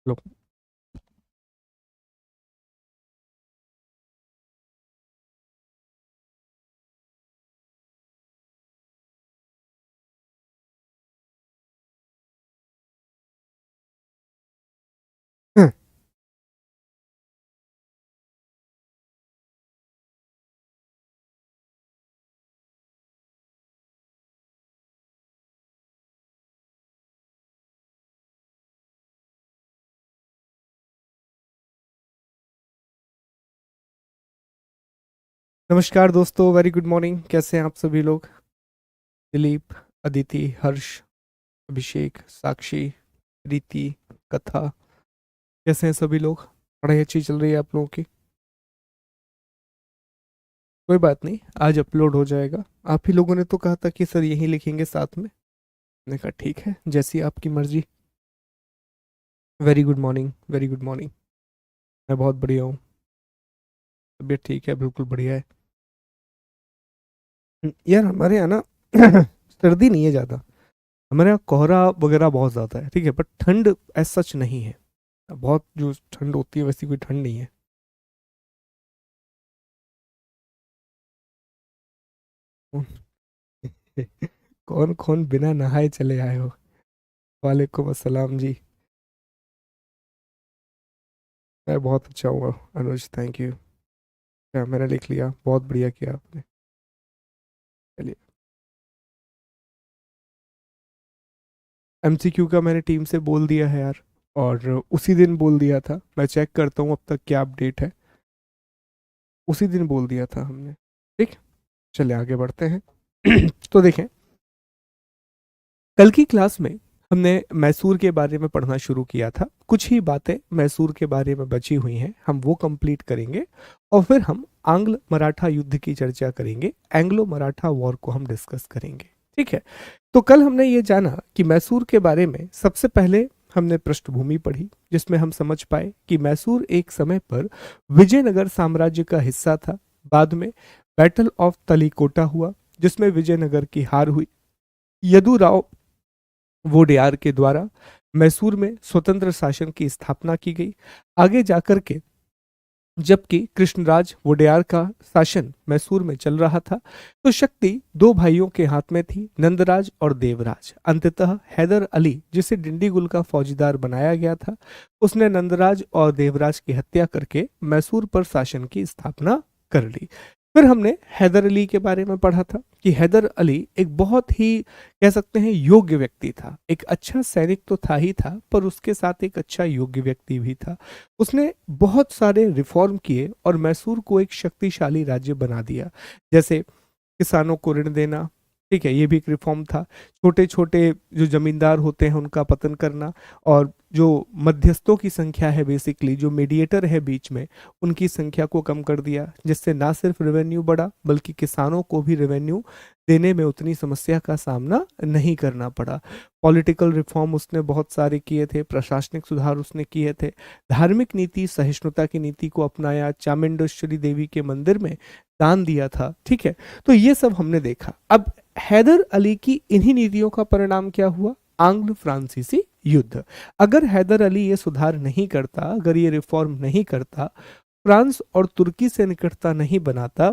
लो। हम्म, नमस्कार दोस्तों, very good morning. कैसे हैं आप सभी लोग? दिलीप, अदिति, हर्ष, अभिषेक, साक्षी, प्रीति, कथा, कैसे हैं सभी लोग? पढ़ाई अच्छी चल रही है आप लोगों की? कोई बात नहीं, आज अपलोड हो जाएगा। आप ही लोगों ने तो कहा था कि सर यहीं लिखेंगे साथ में। मैंने कहा ठीक है, जैसी आपकी मर्जी। Very good morning, very good morning. मैं बहुत बढ़िया हूँ। तबीयत ठीक है, बिल्कुल बढ़िया है। यार हमारे यहाँ ना सर्दी नहीं है ज़्यादा। हमारे यहाँ कोहरा वगैरह बहुत ज़्यादा है, ठीक है, बट ठंड ऐसा सच नहीं है। बहुत जो ठंड होती है वैसी कोई ठंड नहीं है। कौन कौन बिना नहाए चले आए हो? वालेकुम अस्सलाम जी। मैं बहुत अच्छा हूँ अनुज, थैंक यू। क्या मैंने लिख लिया, बहुत बढ़िया किया आपने। चलिए। एमसीक्यू का मैंने टीम से बोल दिया है यार, और उसी दिन बोल दिया था। मैं चेक करता हूँ अब तक क्या अपडेट है। उसी दिन बोल दिया था हमने। ठीक। चलिए आगे बढ़ते हैं। तो देखें, कल की क्लास में हमने मैसूर के बारे में पढ़ना शुरू किया था। कुछ ही बातें मैसूर के बारे में बची हुई हैं, हम वो कंप्लीट करेंगे। और फिर हम आंग्ल मराठा युद्ध की चर्चा करेंगे, एंग्लो मराठा वॉर को हम डिस्कस करेंगे। ठीक है। तो कल हमने ये जाना कि मैसूर के बारे में सबसे पहले हमने पृष्ठभूमि पढ़ी, जिसमें हम समझ पाए कि मैसूर एक समय पर विजयनगर साम्राज्य का हिस्सा था। बाद में बैटल ऑफ तलीकोटा हुआ, जिसमें विजयनगर की हार हुई। यदुराव वोडेयार के द्वारा मैसूर में स्वतंत्र शासन की स्थापना की गई। आगे जाकर के जबकि कृष्णराज वोडेयार का शासन मैसूर में चल रहा था, तो शक्ति दो भाइयों के हाथ में थी, नंदराज और देवराज। अंततः हैदर अली, जिसे डिंडीगुल का फौजदार बनाया गया था, उसने नंदराज और देवराज की हत्या करके मैसूर पर शासन की स्थापना कर ली। फिर हमने हैदर अली के बारे में पढ़ा था कि हैदर अली एक बहुत ही, कह सकते हैं, योग्य व्यक्ति था। एक अच्छा सैनिक तो था ही था, पर उसके साथ एक अच्छा योग्य व्यक्ति भी था। उसने बहुत सारे रिफॉर्म किए और मैसूर को एक शक्तिशाली राज्य बना दिया। जैसे किसानों को ऋण देना, ठीक है, ये भी एक रिफॉर्म था। छोटे छोटे जो जमींदार होते हैं उनका पतन करना, और जो मध्यस्थों की संख्या है, बेसिकली जो मीडिएटर है बीच में, उनकी संख्या को कम कर दिया, जिससे ना सिर्फ रेवेन्यू बढ़ा बल्कि किसानों को भी रेवेन्यू देने में उतनी समस्या का सामना नहीं करना पड़ा। पॉलिटिकल रिफॉर्म उसने बहुत सारे किए थे, प्रशासनिक सुधार उसने किए थे। धार्मिक नीति, सहिष्णुता की नीति को अपनाया, चामुंडेश्वरी देवी के मंदिर में दान दिया था। ठीक है। तो ये सब हमने देखा। अब हैदर अली की इन्हीं नीतियों का परिणाम क्या हुआ? आंग्ल फ्रांसीसी युद्ध। अगर हैदर अली ये सुधार नहीं करता, अगर ये रिफॉर्म नहीं करता, फ्रांस और तुर्की से निकटता नहीं बनाता,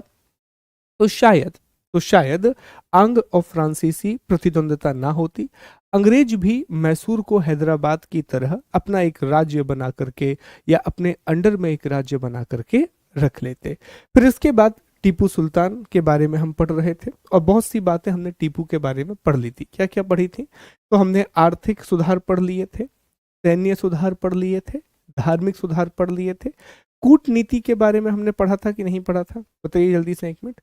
तो शायद आंग्ल और फ्रांसीसी प्रतिद्वंदता ना होती। अंग्रेज भी मैसूर को हैदराबाद की तरह अपना एक राज्य बना करके, या अपने अंडर में एक राज्य बना करके रख लेते। फिर इसके बाद टीपू सुल्तान के बारे में हम पढ़ रहे थे, और बहुत सी बातें हमने टीपू के बारे में पढ़ ली थी। क्या क्या पढ़ी थी? तो हमने आर्थिक सुधार पढ़ लिए थे, सैन्य सुधार पढ़ लिए थे, धार्मिक सुधार पढ़ लिए थे। कूटनीति के बारे में हमने पढ़ा था कि नहीं पढ़ा था? बताइए जल्दी से, एक मिनट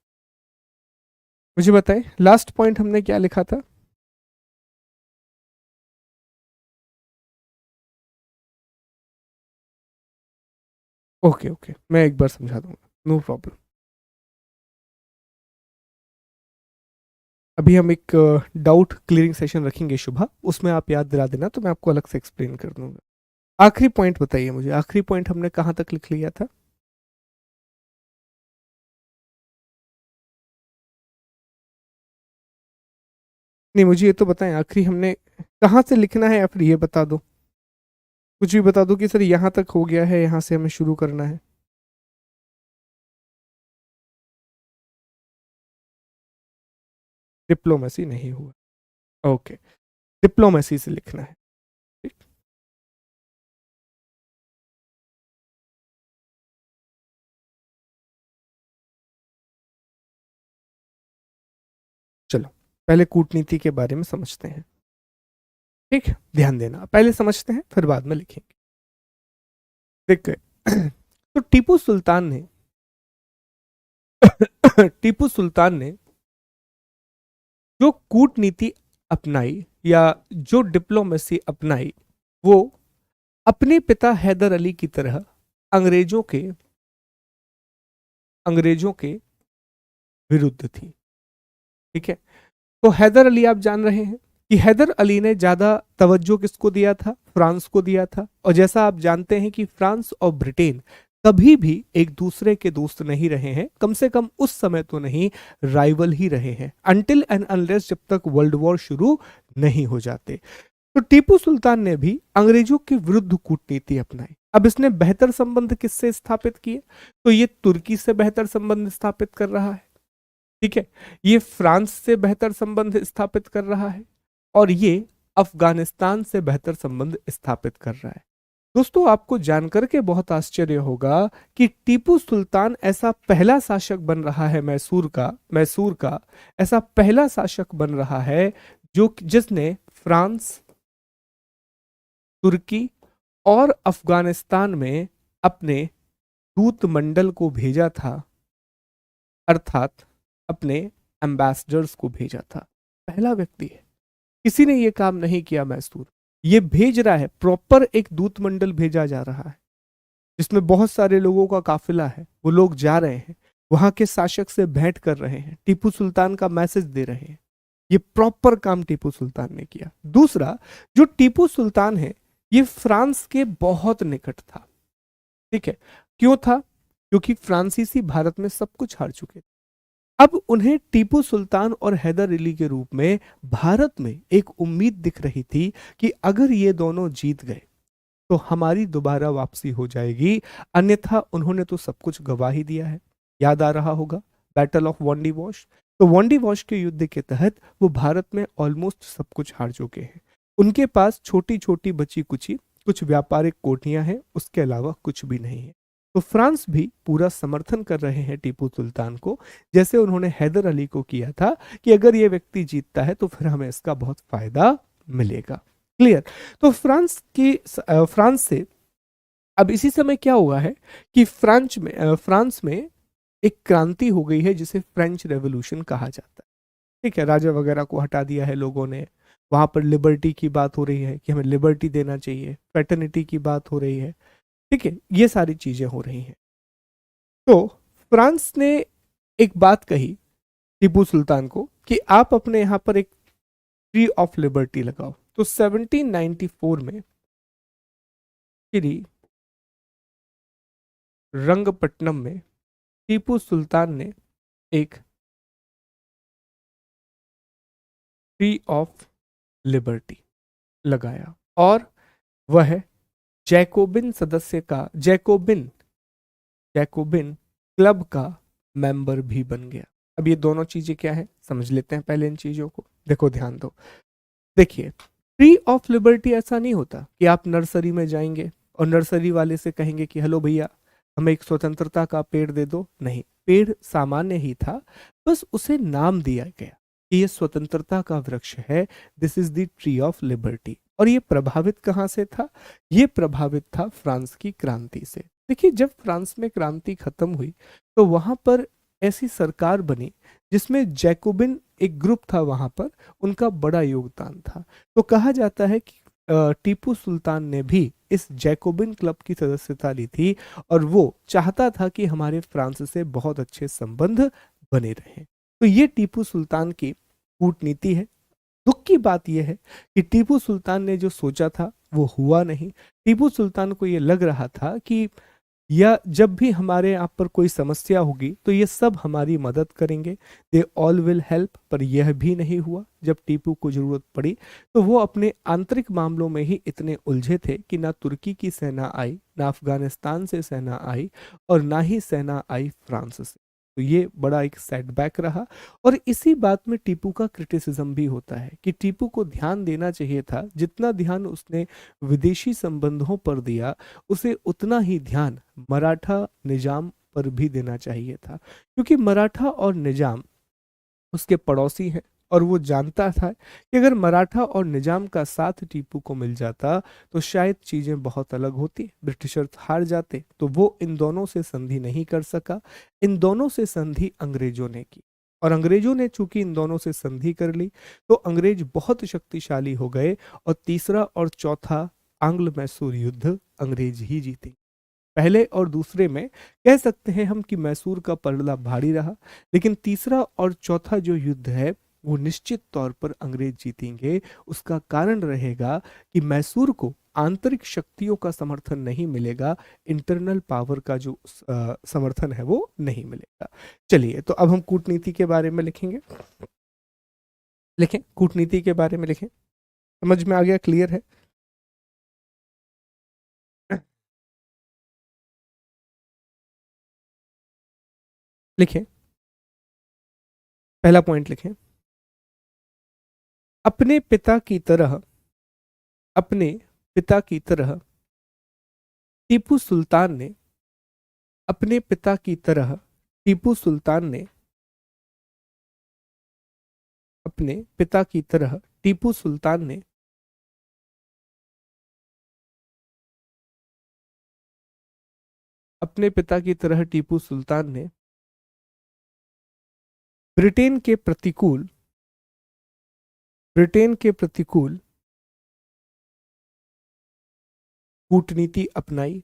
मुझे बताएं, लास्ट पॉइंट हमने क्या लिखा था? ओके ओके, मैं एक बार समझा दूंगा, नो प्रॉब्लम। अभी हम एक डाउट क्लियरिंग सेशन रखेंगे शुभा, उसमें आप याद दिला देना, तो मैं आपको अलग से एक्सप्लेन कर दूंगा। आखिरी पॉइंट बताइए मुझे, आखिरी पॉइंट हमने कहाँ तक लिख लिया था? नहीं, मुझे ये तो बताएं, आखिरी हमने कहाँ से लिखना है, या फिर ये बता दो। कुछ भी बता दो कि सर यहाँ तक हो गया है, यहाँ से हमें शुरू करना है। डिप्लोमेसी नहीं हुआ, ओके, डिप्लोमेसी से लिखना है। ठीक, चलो पहले कूटनीति के बारे में समझते हैं। ठीक है, ध्यान देना, पहले समझते हैं फिर बाद में लिखेंगे। देख गए तो टीपू सुल्तान ने टीपू सुल्तान ने जो कूटनीति अपनाई या जो डिप्लोमेसी अपनाई, वो अपने पिता हैदर अली की तरह अंग्रेजों के विरुद्ध थी। ठीक है, तो हैदर अली आप जान रहे हैं कि हैदर अली ने ज्यादा तवज्जो किसको दिया था? फ्रांस को दिया था। और जैसा आप जानते हैं कि फ्रांस और ब्रिटेन कभी भी एक दूसरे के दोस्त नहीं रहे हैं, कम से कम उस समय तो नहीं, राइवल ही रहे हैं, अनटिल एंड अनलेस जब तक वर्ल्ड वॉर शुरू नहीं हो जाते। तो टीपू सुल्तान ने भी अंग्रेजों के विरुद्ध कूटनीति अपनाई। अब इसने बेहतर संबंध किससे स्थापित किए? तो ये तुर्की से बेहतर संबंध स्थापित कर रहा है। ठीक है, ये फ्रांस से बेहतर संबंध स्थापित कर रहा है, और ये अफगानिस्तान से बेहतर संबंध स्थापित कर रहा है। दोस्तों, आपको जानकर के बहुत आश्चर्य होगा कि टीपू सुल्तान ऐसा पहला शासक बन रहा है मैसूर का ऐसा पहला शासक बन रहा है जो जिसने फ्रांस, तुर्की और अफगानिस्तान में अपने दूत मंडल को भेजा था, अर्थात अपने एम्बेसडर्स को भेजा था। पहला व्यक्ति है, किसी ने यह काम नहीं किया। मैसूर ये भेज रहा है, प्रॉपर एक दूत मंडल भेजा जा रहा है जिसमें बहुत सारे लोगों का काफिला है। वो लोग जा रहे हैं, वहां के शासक से भेंट कर रहे हैं, टीपू सुल्तान का मैसेज दे रहे हैं। ये प्रॉपर काम टीपू सुल्तान ने किया। दूसरा, जो टीपू सुल्तान है ये फ्रांस के बहुत निकट था। ठीक है, क्यों था? क्योंकि फ्रांसीसी भारत में सब कुछ हार चुके थे। अब उन्हें टीपू सुल्तान और हैदर अली के रूप में भारत में एक उम्मीद दिख रही थी कि अगर ये दोनों जीत गए तो हमारी दोबारा वापसी हो जाएगी, अन्यथा उन्होंने तो सब कुछ गवा ही दिया है। याद आ रहा होगा बैटल ऑफ वांडी वॉश। तो वांडी वॉश के युद्ध के तहत वो भारत में ऑलमोस्ट सब कुछ हार चुके हैं। उनके पास छोटी छोटी बची कुची कुछ व्यापारिक कोठियां हैं, उसके अलावा कुछ भी नहीं है। तो फ्रांस भी पूरा समर्थन कर रहे हैं टीपू सुल्तान को, जैसे उन्होंने हैदर अली को किया था कि अगर ये व्यक्ति जीतता है तो फिर हमें इसका बहुत फायदा मिलेगा। क्लियर? तो फ्रांस से अब इसी समय क्या हुआ है कि फ्रांस में एक क्रांति हो गई है जिसे फ्रेंच रेवोल्यूशन कहा जाता है। ठीक है, राजा वगैरह को हटा दिया है लोगों ने, वहां पर लिबर्टी की बात हो रही है कि हमें लिबर्टी देना चाहिए, फ्रेटर्निटी की बात हो रही है। ठीक है, ये सारी चीजें हो रही हैं। तो फ्रांस ने एक बात कही टीपू सुल्तान को कि आप अपने यहां पर एक ट्री ऑफ लिबर्टी लगाओ। तो 1794 में श्री रंगपट्टनम में टीपू सुल्तान ने एक ट्री ऑफ लिबर्टी लगाया, और वह जैकोबिन क्लब का मेंबर भी बन गया। अब ये दोनों चीजें क्या है समझ लेते हैं पहले इन चीजों को। देखो, ध्यान दो। देखिए, ट्री ऑफ लिबर्टी ऐसा नहीं होता कि आप नर्सरी में जाएंगे और नर्सरी वाले से कहेंगे कि हेलो भैया हमें एक स्वतंत्रता का पेड़ दे दो। नहीं, पेड़ सामान्य ही था, बस उसे नाम दिया गया कि ये स्वतंत्रता का वृक्ष है, this is the tree of liberty. और ये प्रभावित कहां से था? ये प्रभावित था फ्रांस की क्रांति से। देखिए, जब फ्रांस में क्रांति खत्म हुई तो वहां पर ऐसी सरकार बनी जिसमें जैकोबिन एक ग्रुप था, वहां पर उनका बड़ा योगदान था। तो कहा जाता है कि टीपू सुल्तान ने भी इस जैकोबिन क्लब की सदस्यता ली थी, और वो चाहता था कि हमारे फ्रांस से बहुत अच्छे संबंध बने रहें। तो ये टीपू सुल्तान की कूटनीति है। दुख की बात यह है कि टीपू सुल्तान ने जो सोचा था वो हुआ नहीं। टीपू सुल्तान को ये लग रहा था कि या जब भी हमारे यहाँ पर कोई समस्या होगी तो ये सब हमारी मदद करेंगे, दे ऑल विल हेल्प। पर यह भी नहीं हुआ। जब टीपू को जरूरत पड़ी तो वो अपने आंतरिक मामलों में ही इतने उलझे थे कि ना तुर्की की सेना आई, ना अफगानिस्तान से सेना आई, और ना ही सेना आई फ्रांस से। तो ये बड़ा एक सेटबैक रहा। और इसी बात में टीपू का क्रिटिसिज्म भी होता है कि टीपू को ध्यान देना चाहिए था, जितना ध्यान उसने विदेशी संबंधों पर दिया उसे उतना ही ध्यान मराठा निजाम पर भी देना चाहिए था, क्योंकि मराठा और निजाम उसके पड़ोसी हैं। और वो जानता था कि अगर मराठा और निजाम का साथ टीपू को मिल जाता तो शायद चीजें बहुत अलग होती, ब्रिटिशर हार जाते। तो वो इन दोनों से संधि नहीं कर सका। इन दोनों से संधि अंग्रेजों ने की, और अंग्रेजों ने चूंकि इन दोनों से संधि कर ली तो अंग्रेज बहुत शक्तिशाली हो गए, और तीसरा और चौथा आंग्ल मैसूर युद्ध अंग्रेज ही जीते। पहले और दूसरे में कह सकते हैं हम कि मैसूर का पलड़ा भारी रहा, लेकिन तीसरा और चौथा जो युद्ध है वो निश्चित तौर पर अंग्रेज जीतेंगे। उसका कारण रहेगा कि मैसूर को आंतरिक शक्तियों का समर्थन नहीं मिलेगा, इंटरनल पावर का जो समर्थन है वो नहीं मिलेगा। चलिए, तो अब हम कूटनीति के बारे में लिखेंगे। लिखें, कूटनीति के बारे में लिखें। समझ में आ गया? क्लियर है? लिखें, पहला पॉइंट लिखें। अपने पिता की तरह, अपने पिता की तरह टीपू सुल्तान ने, अपने पिता की तरह टीपू सुल्तान ने, अपने पिता की तरह टीपू सुल्तान ने अपने पिता की तरह टीपू सुल्तान ने ब्रिटेन के प्रतिकूल, ब्रिटेन के प्रतिकूल कूटनीति अपनाई,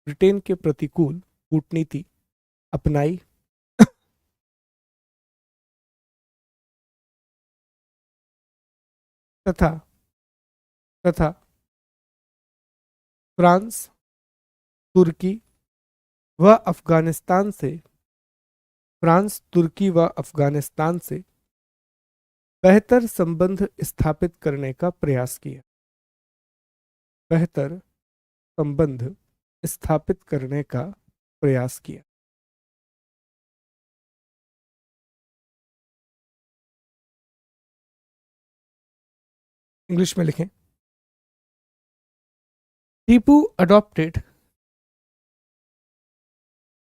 ब्रिटेन के प्रतिकूल कूटनीति अपनाई, तथा तथा फ्रांस, तुर्की व अफगानिस्तान से, फ्रांस, तुर्की व अफगानिस्तान से बेहतर संबंध स्थापित करने का प्रयास किया, बेहतर संबंध स्थापित करने का प्रयास किया। इंग्लिश में लिखें। Tipu adopted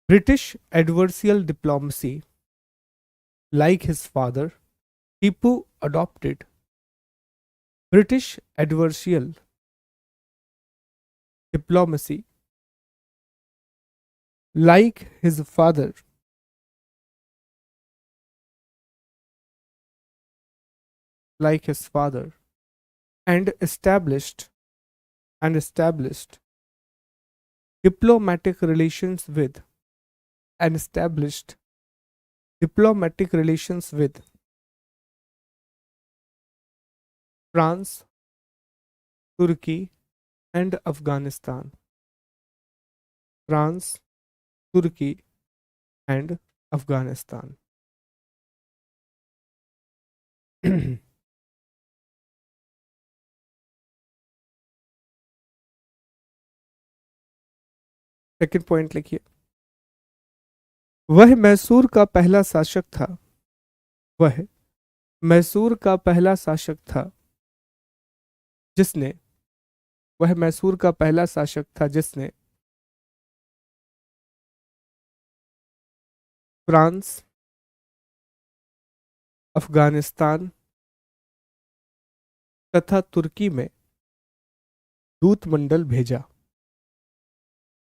British adversarial diplomacy like his father. Tipu adopted British adversarial diplomacy like his father, like his father, and established diplomatic relations with and established diplomatic relations with France, Turkey, and Afghanistan. France, Turkey, and Afghanistan. Second point लिखिए। वह मैसूर का पहला शासक था, वह मैसूर का पहला शासक था जिसने, वह मैसूर का पहला शासक था जिसने फ्रांस, अफगानिस्तान तथा तुर्की में दूतमंडल भेजा,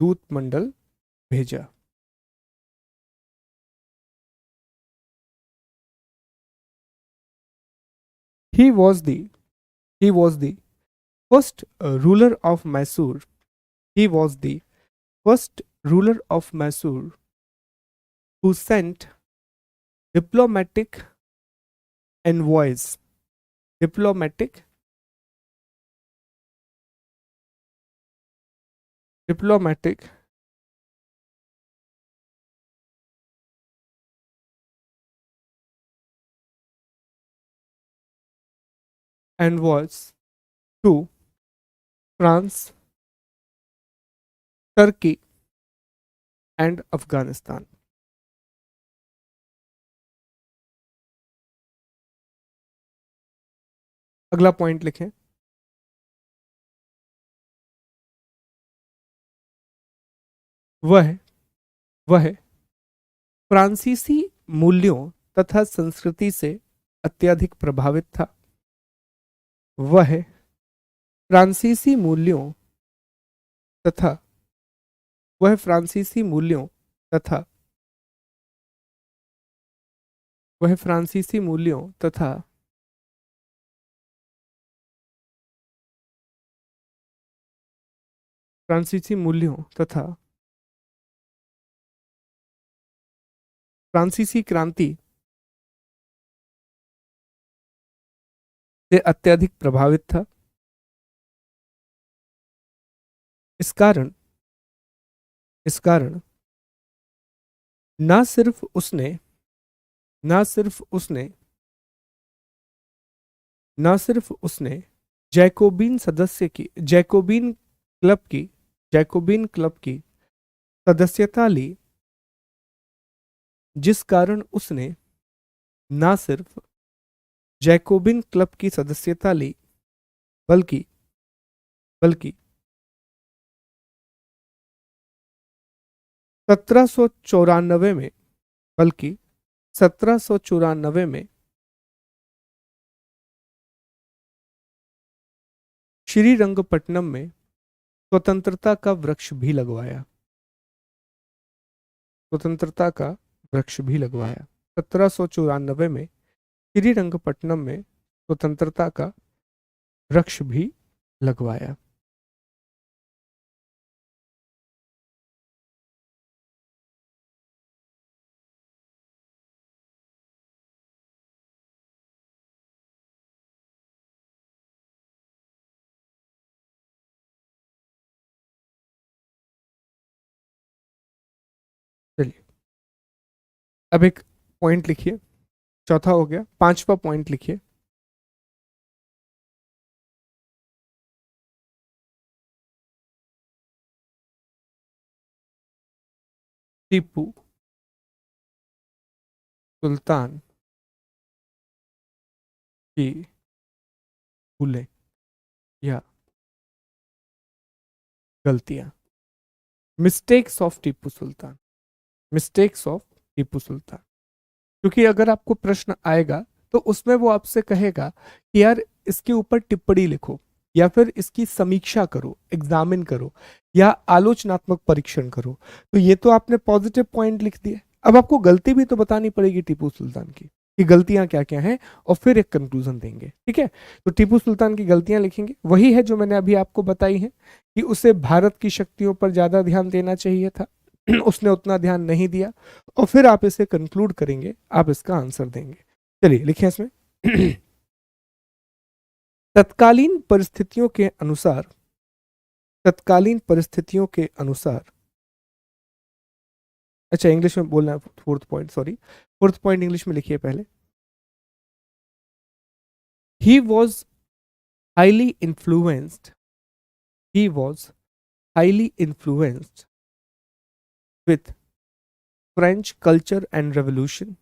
दूतमंडल भेजा। He was the he was the first ruler of Mysore. He was the first ruler of Mysore who sent diplomatic envoys, diplomatic diplomatic envoys to France, Turkey and Afghanistan. अगला पॉइंट लिखें। वह वह फ्रांसीसी मूल्यों तथा संस्कृति से अत्यधिक प्रभावित था। वह फ्रांसीसी मूल्यों तथा वह फ्रांसीसी मूल्यों तथा वह फ्रांसीसी मूल्यों तथा फ्रांसीसी मूल्यों तथा फ्रांसीसी क्रांति से अत्यधिक प्रभावित था। इस कारण ना सिर्फ उसने ना सिर्फ उसने ना सिर्फ उसने जैकोबिन सदस्य की जैकोबिन क्लब की सदस्यता ली, जिस कारण उसने ना सिर्फ जैकोबिन क्लब की सदस्यता ली बल्कि बल्कि 1794 में बल्कि 1794 में श्रीरंगपट्टनम में स्वतंत्रता का वृक्ष भी लगवाया। स्वतंत्रता का वृक्ष भी लगवाया। 1794 में श्रीरंगपट्टनम में स्वतंत्रता का वृक्ष भी लगवाया। चलिए अब एक पॉइंट लिखिए, चौथा हो गया, पांचवा पॉइंट लिखिए। टीपू सुल्तान की भूलें या गलतियां। Mistakes of Tipu Sultan, mistakes of Tipu Sultan. क्योंकि अगर आपको प्रश्न आएगा तो उसमें वो आपसे कहेगा कि यार इसके ऊपर टिप्पणी लिखो या फिर इसकी समीक्षा करो, एग्जामिन करो या आलोचनात्मक परीक्षण करो। तो ये तो आपने पॉजिटिव पॉइंट लिख दिए, अब आपको गलती भी तो बतानी पड़ेगी टीपू सुल्तान की कि गलतियां क्या क्या हैं और फिर एक कंक्लूजन देंगे। ठीक है, तो टीपू सुल्तान की गलतियां लिखेंगे, वही है जो मैंने अभी आपको बताई है कि उसे भारत की शक्तियों पर ज्यादा ध्यान देना चाहिए था उसने उतना ध्यान नहीं दिया, और फिर आप इसे कंक्लूड करेंगे, आप इसका आंसर देंगे। चलिए लिखिए इसमें तत्कालीन परिस्थितियों के अनुसार, तत्कालीन परिस्थितियों के अनुसार, अच्छा इंग्लिश में बोलना है fourth point, sorry fourth point English में लिखिए पहले। He was highly influenced, he was highly influenced with French culture and revolution,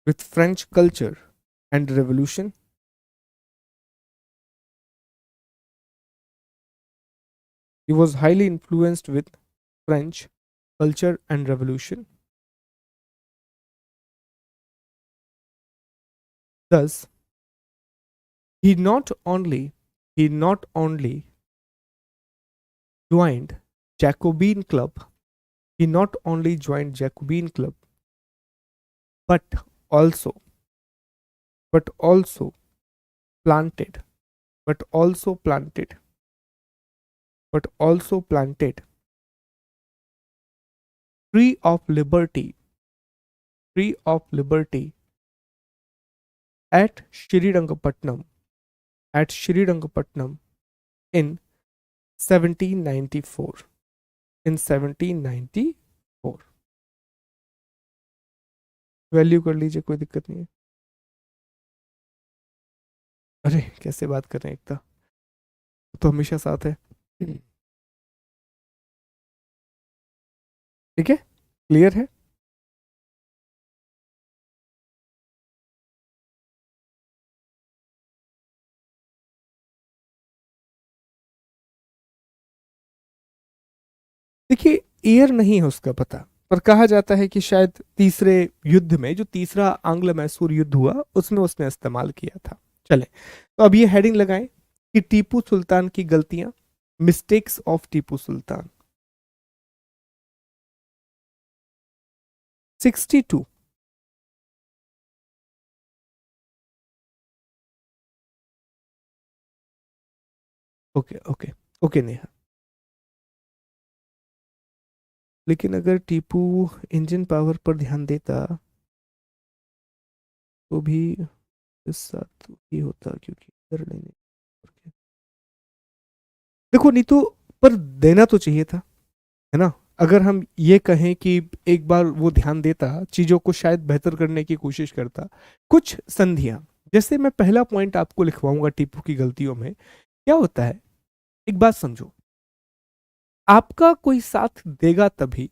with French culture and revolution. He was highly influenced with French culture and revolution. Thus, he not only joined Jacobin Club, he not only joined Jacobin Club, but also, but also planted, but also planted, but also planted tree of liberty, tree of liberty at Srirangapatnam, at Srirangapatnam in 1794, in 1794। Value कर लीजिए, कोई दिक्कत नहीं है। अरे कैसे बात कर रहे हैं, एकता तो हमेशा साथ है। ठीक है, क्लियर है। देखिए, ईयर नहीं है उसका पता, पर कहा जाता है कि शायद तीसरे युद्ध में, जो तीसरा आंग्ल मैसूर युद्ध हुआ, उसमें उसने इस्तेमाल किया था। चले, तो अब ये हेडिंग लगाएं कि टीपू सुल्तान की गलतियां, mistakes of Tipu Sultan. 62। Okay okay okay Neha. लेकिन अगर टीपू इंजन पावर पर ध्यान देता तो भी इस साथ ही होता, क्योंकि इधर नहीं। देखो नीतू, पर देना तो चाहिए था, है ना। अगर हम ये कहें कि एक बार वो ध्यान देता, चीजों को शायद बेहतर करने की कोशिश करता, कुछ संधियां, जैसे मैं पहला पॉइंट आपको लिखवाऊंगा टीपू की गलतियों में क्या होता है। एक बात समझो, आपका कोई साथ देगा तभी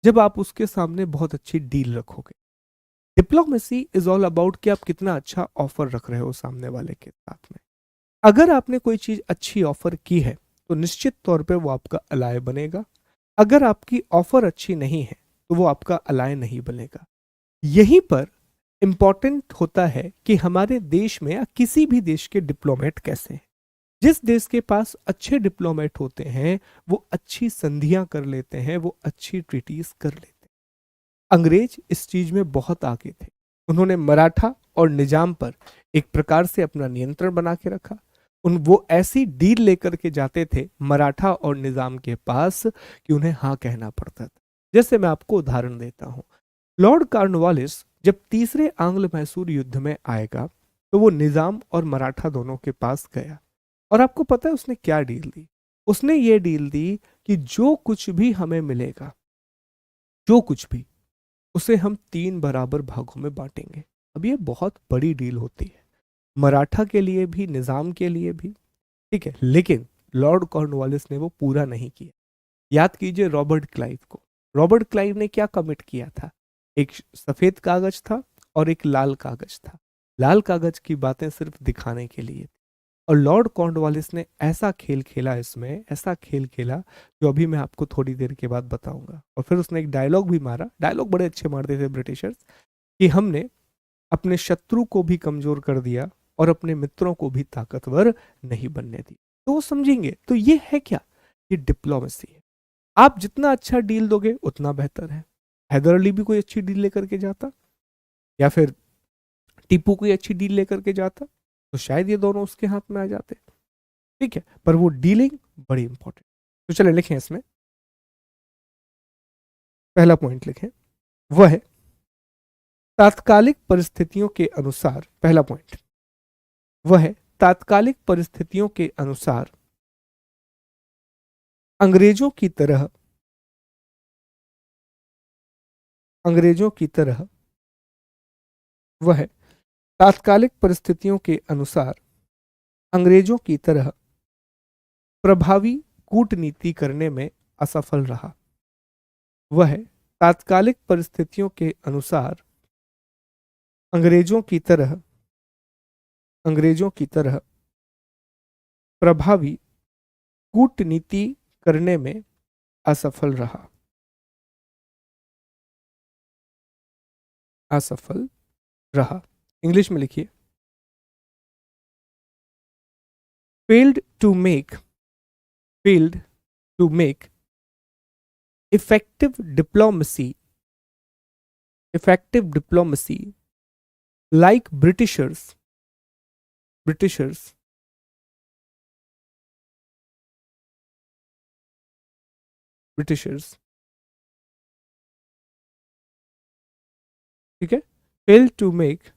जब आप उसके सामने बहुत अच्छी डील रखोगे। डिप्लोमेसी इज ऑल अबाउट कि आप कितना अच्छा ऑफर रख रहे हो सामने वाले के साथ में। अगर आपने कोई चीज अच्छी ऑफर की है तो निश्चित तौर पे वो आपका अलाय बनेगा। अगर आपकी ऑफर अच्छी नहीं है तो वो आपका अलाय नहीं बनेगा। यहीं पर इंपॉर्टेंट होता है कि हमारे देश में या किसी भी देश के डिप्लोमेट कैसे हैं। जिस देश के पास अच्छे डिप्लोमेट होते हैं वो अच्छी संधियां कर लेते हैं, वो अच्छी ट्रीटीज कर लेते हैं। अंग्रेज इस चीज में बहुत आगे थे। उन्होंने मराठा और निजाम पर एक प्रकार से अपना नियंत्रण बना के रखा। उन वो ऐसी डील लेकर के जाते थे मराठा और निजाम के पास कि उन्हें हाँ कहना पड़ता था। जैसे मैं आपको उदाहरण देता हूं, लॉर्ड कॉर्नवालिस जब तीसरे आंग्ल मैसूर युद्ध में आएगा तो वो निजाम और मराठा दोनों के पास गया, और आपको पता है उसने क्या डील दी। उसने ये डील दी कि जो कुछ भी हमें मिलेगा, जो कुछ भी, उसे हम 3 बराबर भागों में बांटेंगे। अब ये बहुत बड़ी डील होती है, मराठा के लिए भी निजाम के लिए भी। ठीक है, लेकिन लॉर्ड कॉर्नवालिस ने वो पूरा नहीं किया। याद कीजिए रॉबर्ट क्लाइव को। रॉबर्ट क्लाइव ने क्या कमिट किया था, एक सफेद कागज था और एक लाल कागज था। लाल कागज की बातें सिर्फ दिखाने के लिए, और लॉर्ड कॉर्नवालिस ने ऐसा खेल खेला, इसमें ऐसा खेल खेला जो अभी मैं आपको थोड़ी देर के बाद बताऊंगा। और फिर उसने एक डायलॉग भी मारा, डायलॉग बड़े अच्छे मारते थे ब्रिटिशर्स, कि हमने अपने शत्रु को भी कमजोर कर दिया और अपने मित्रों को भी ताकतवर नहीं बनने दी। तो वो समझेंगे, तो ये है क्या, ये डिप्लोमेसी है। आप जितना अच्छा डील दोगे उतना बेहतर है। हैदर अली भी कोई अच्छी डील लेकर के जाता, या फिर टीपू कोई अच्छी डील लेकर के जाता, तो शायद ये दोनों उसके हाथ में आ जाते। ठीक है, पर वो डीलिंग बड़ी इंपॉर्टेंट। तो चले लिखें इसमें, पहला पॉइंट लिखें, वह है तात्कालिक परिस्थितियों के अनुसार। पहला पॉइंट, वह है तात्कालिक परिस्थितियों के अनुसार अंग्रेजों की तरह, अंग्रेजों की तरह, वह है तात्कालिक परिस्थितियों के अनुसार अंग्रेजों की तरह प्रभावी कूटनीति करने में असफल रहा। वह तात्कालिक परिस्थितियों के अनुसार अंग्रेजों की तरह, अंग्रेजों की तरह प्रभावी कूटनीति करने में असफल रहा, असफल रहा। इंग्लिश में लिखिए, failed to make, failed to make effective diplomacy, effective diplomacy like Britishers, Britishers, Britishers, ठीक है, fail to make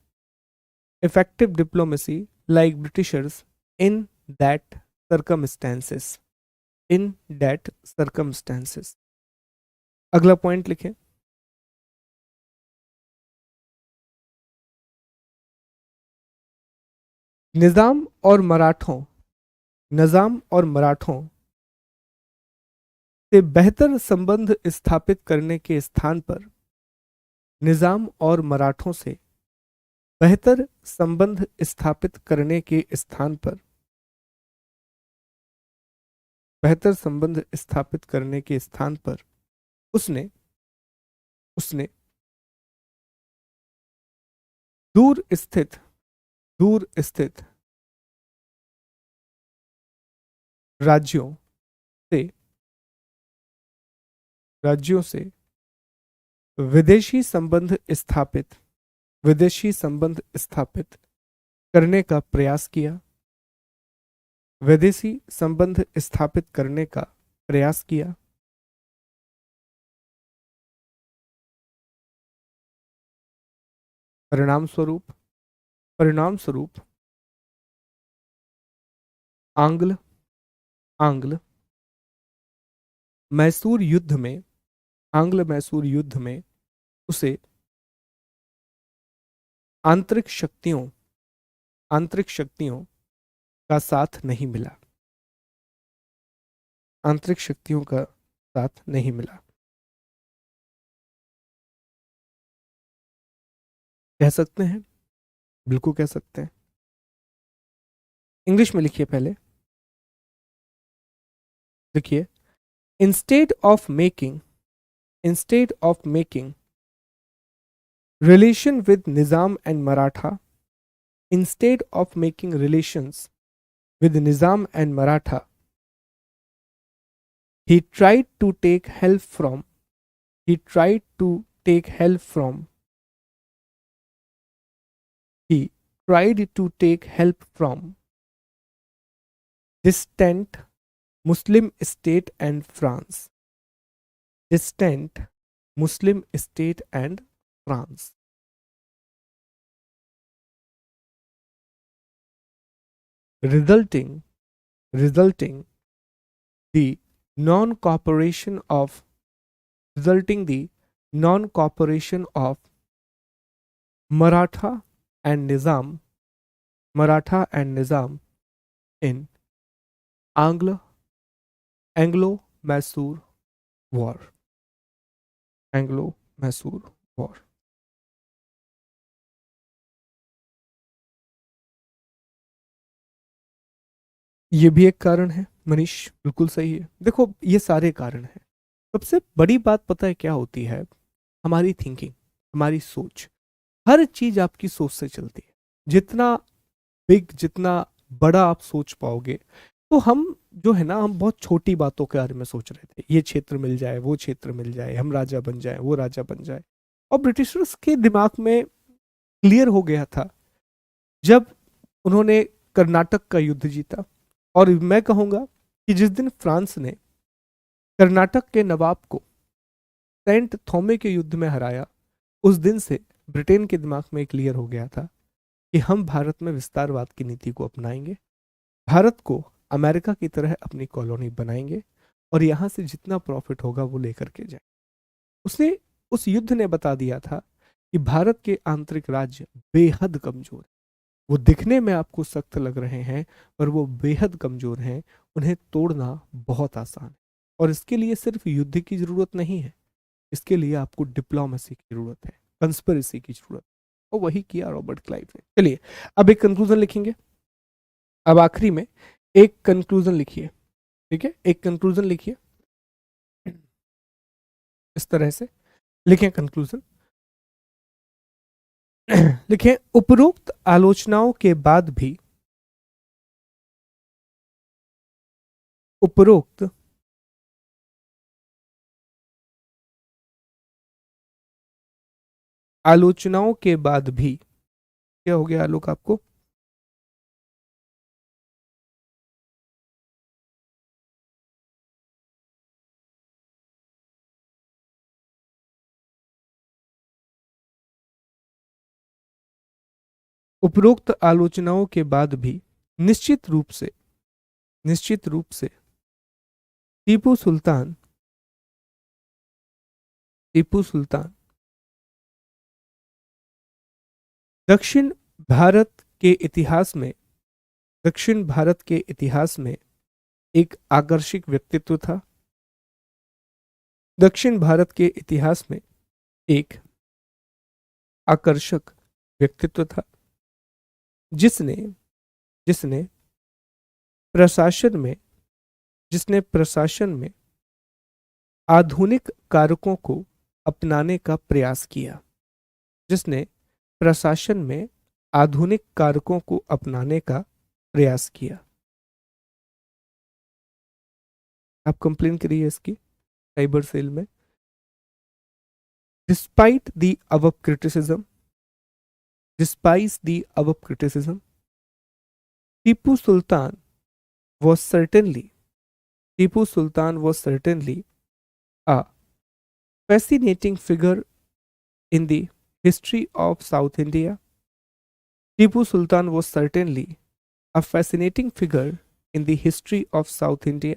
effective diplomacy like Britishers in that circumstances, in that circumstances। अगला पॉइंट लिखें, निजाम और मराठों निजाम और मराठों से बेहतर संबंध स्थापित करने के स्थान पर निजाम और मराठों से बेहतर संबंध स्थापित करने के स्थान पर बेहतर संबंध स्थापित करने के स्थान पर उसने उसने दूर स्थित दूर स्थित राज्यों से राज्यों से विदेशी संबंध स्थापित विदेशी संबंध स्थापित करने का प्रयास किया विदेशी संबंध स्थापित करने का प्रयास किया परिणाम स्वरूप परिणाम स्वरूप आंग्ल आंग्ल मैसूर युद्ध में आंग्ल मैसूर युद्ध में उसे आंतरिक शक्तियों का साथ नहीं मिला आंतरिक शक्तियों का साथ नहीं मिला कह सकते हैं बिल्कुल कह सकते हैं इंग्लिश में लिखिए पहले लिखिए instead of making relation with Nizam and Maratha, instead of making relations with Nizam and Maratha, he tried to take help from he tried to take help from he tried to take help from distant Muslim state and France distant Muslim state and France resulting the non-cooperation of resulting the non-cooperation of Maratha and Nizam in Anglo-Mysore War. Anglo-Mysore War. ये भी एक कारण है मनीष बिल्कुल सही है देखो ये सारे कारण हैं सबसे बड़ी बात पता है क्या होती है हमारी थिंकिंग हमारी सोच हर चीज आपकी सोच से चलती है जितना बिग जितना बड़ा आप सोच पाओगे तो हम जो है ना हम बहुत छोटी बातों के बारे में सोच रहे थे ये क्षेत्र मिल जाए वो क्षेत्र मिल जाए हम राजा बन जाए वो राजा बन जाए और ब्रिटिशर्स के दिमाग में क्लियर हो गया था जब उन्होंने कर्नाटक का युद्ध जीता और मैं कहूंगा कि जिस दिन फ्रांस ने कर्नाटक के नवाब को सेंट थॉमे के युद्ध में हराया उस दिन से ब्रिटेन के दिमाग में क्लियर हो गया था कि हम भारत में विस्तारवाद की नीति को अपनाएंगे भारत को अमेरिका की तरह अपनी कॉलोनी बनाएंगे और यहां से जितना प्रॉफिट होगा वो लेकर के जाए उसने उस युद्ध ने बता दिया था कि भारत के आंतरिक राज्य बेहद कमजोर है वो दिखने में आपको सख्त लग रहे हैं पर वो बेहद कमजोर हैं उन्हें तोड़ना बहुत आसान है और इसके लिए सिर्फ युद्ध की जरूरत नहीं है इसके लिए आपको डिप्लोमेसी की जरूरत है कंस्पिरेसी की जरूरत है और वही किया रॉबर्ट क्लाइव ने चलिए अब एक कंक्लूजन लिखेंगे अब आखिरी में एक कंक्लूजन लिखिए ठीक है एक कंक्लूजन लिखिए इस तरह से लिखें कंक्लूजन लिखें उपरोक्त आलोचनाओं के बाद भी उपरोक्त आलोचनाओं के बाद भी क्या हो गया आलोक आपको उपरोक्त आलोचनाओं के बाद भी निश्चित रूप से टीपू सुल्तान दक्षिण भारत के इतिहास में दक्षिण भारत के इतिहास में एक आकर्षक व्यक्तित्व था। दक्षिण भारत के इतिहास में एक आकर्षक व्यक्तित्व था जिसने जिसने प्रशासन में जिसने प्रशासन में आधुनिक कारकों को अपनाने का प्रयास किया। जिसने प्रशासन में आधुनिक कारकों को अपनाने का प्रयास किया। आप कंप्लेन करिए इसकी साइबर सेल में। Despite the above criticism despite the above criticism Tipu Sultan was certainly Tipu Sultan was certainly a fascinating figure in the history of South India. Tipu Sultan was certainly a fascinating figure in the history of South India,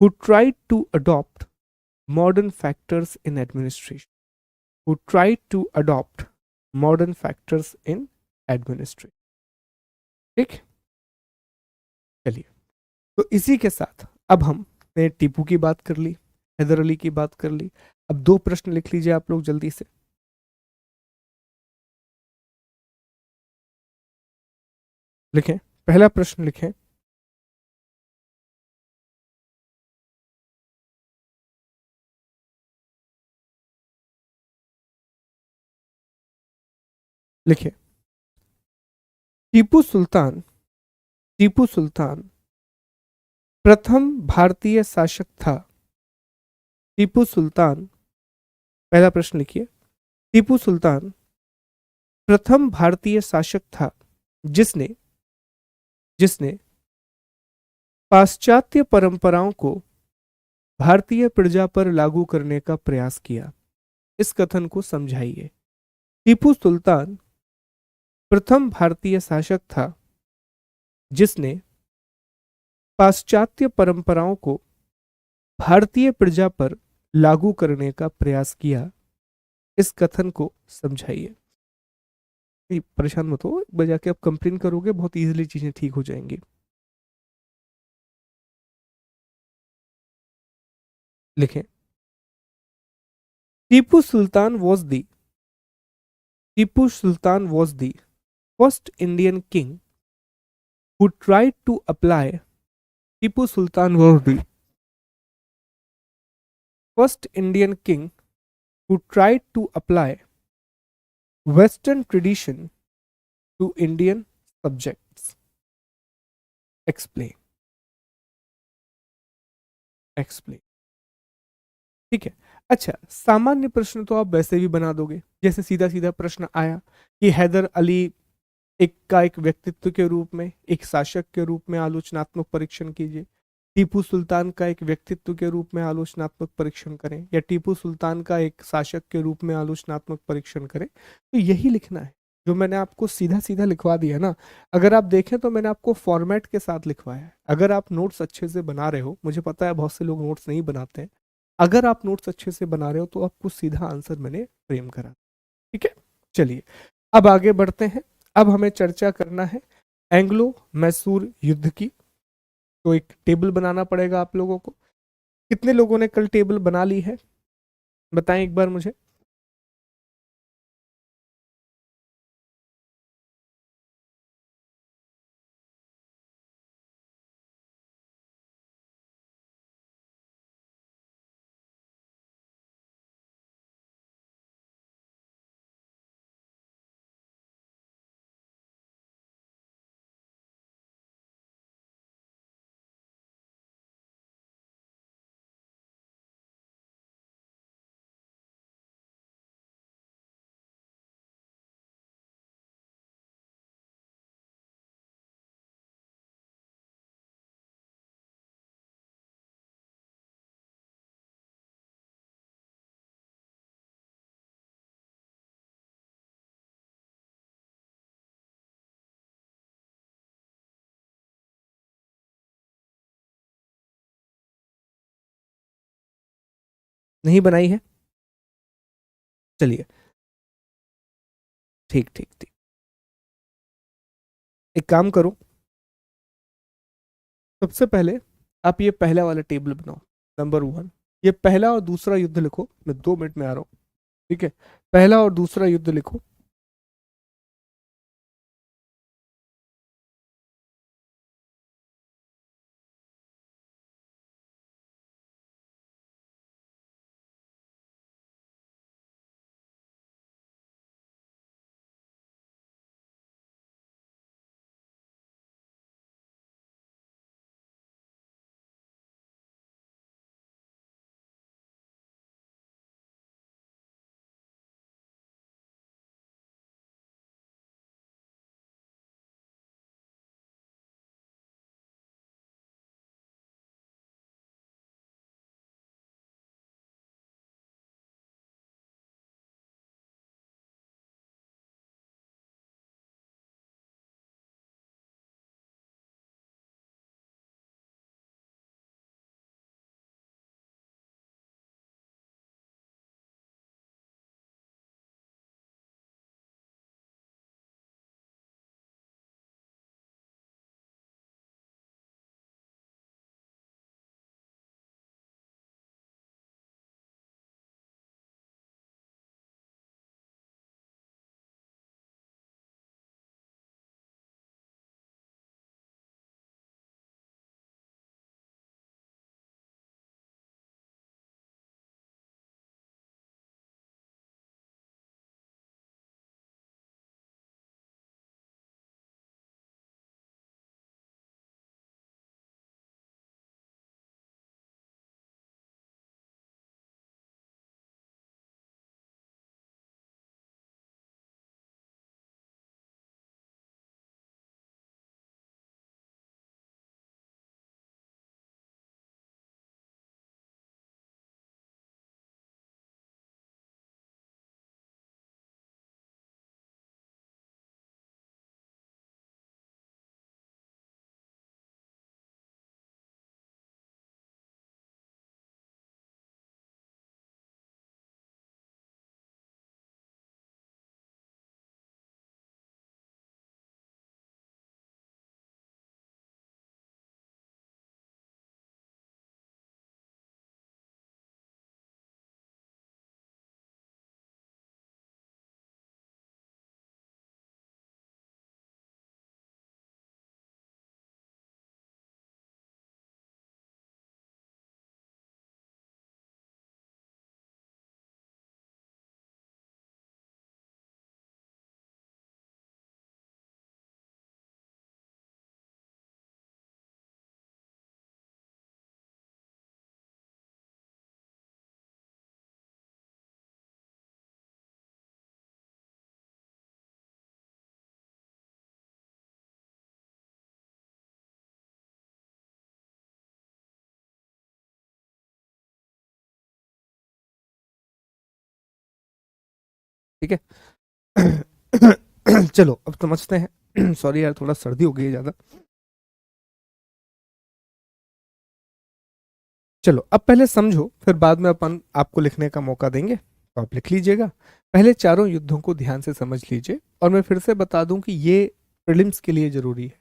who tried to adopt modern factors in administration. Who tried to adopt modern factors in administration. ठीक, चलिए, तो इसी के साथ अब हमने टीपू की बात कर ली, हैदर अली की बात कर ली। अब दो प्रश्न लिख लीजिए आप लोग जल्दी से। लिखें, पहला प्रश्न लिखें। लिखें, टीपू सुल्तान टीपू सुल्तान प्रथम भारतीय शासक था। टीपू सुल्तान, पहला प्रश्न लिखिए, टीपू सुल्तान प्रथम भारतीय शासक था जिसने जिसने पाश्चात्य परंपराओं को भारतीय प्रजा पर लागू करने का प्रयास किया। इस कथन को समझाइए। टीपू सुल्तान प्रथम भारतीय शासक था जिसने पाश्चात्य परंपराओं को भारतीय प्रजा पर लागू करने का प्रयास किया। इस कथन को समझाइए। परेशान मत हो, एक बार जाके आप कंप्लेन करोगे बहुत इजीली चीजें ठीक हो जाएंगी। लिखें, Tipu Sultan was the Tipu Sultan was the first Indian king who tried to apply Tipu Sultan was the first Indian king who tried to apply Western tradition to Indian subjects. Explain. Explain. ठीक है। अच्छा, सामान्य प्रश्न तो आप वैसे भी बना दोगे, जैसे सीधा सीधा प्रश्न आया कि हैदर अली एक व्यक्तित्व के रूप में, एक शासक के रूप में आलोचनात्मक परीक्षण कीजिए। टीपू सुल्तान का एक व्यक्तित्व के रूप में आलोचनात्मक परीक्षण करें, या टीपू सुल्तान का एक शासक के रूप में आलोचनात्मक परीक्षण करें। तो यही लिखना है जो मैंने आपको सीधा सीधा लिखवा दिया ना। अगर आप देखें तो मैंने आपको फॉर्मेट के साथ लिखवाया है। अगर आप नोट्स अच्छे से बना रहे हो, मुझे पता है बहुत से लोग नोट्स नहीं बनाते हैं, अगर आप नोट्स अच्छे से बना रहे हो तो आपको सीधा आंसर मैंने फ्रेम करा। ठीक है, चलिए अब आगे बढ़ते हैं। अब हमें चर्चा करना है एंग्लो मैसूर युद्ध की। तो एक टेबल बनाना पड़ेगा आप लोगों को। कितने लोगों ने कल टेबल बना ली है, बताएं एक बार मुझे। नहीं बनाई है, चलिए, ठीक ठीक ठीक। एक काम करो, सबसे पहले आप ये पहला वाला टेबल बनाओ, नंबर 1। ये पहला और दूसरा युद्ध लिखो, मैं 2 मिनट में आ रहा हूँ, ठीक है। पहला और दूसरा युद्ध लिखो। ठीक है। चलो अब समझते हैं। सॉरी यार, थोड़ा सर्दी हो गई है ज्यादा। चलो अब पहले समझो, फिर बाद में अपन आपको लिखने का मौका देंगे, तो आप लिख लीजिएगा। पहले चारों युद्धों को ध्यान से समझ लीजिए, और मैं फिर से बता दूं कि ये प्रीलिम्स के लिए जरूरी है।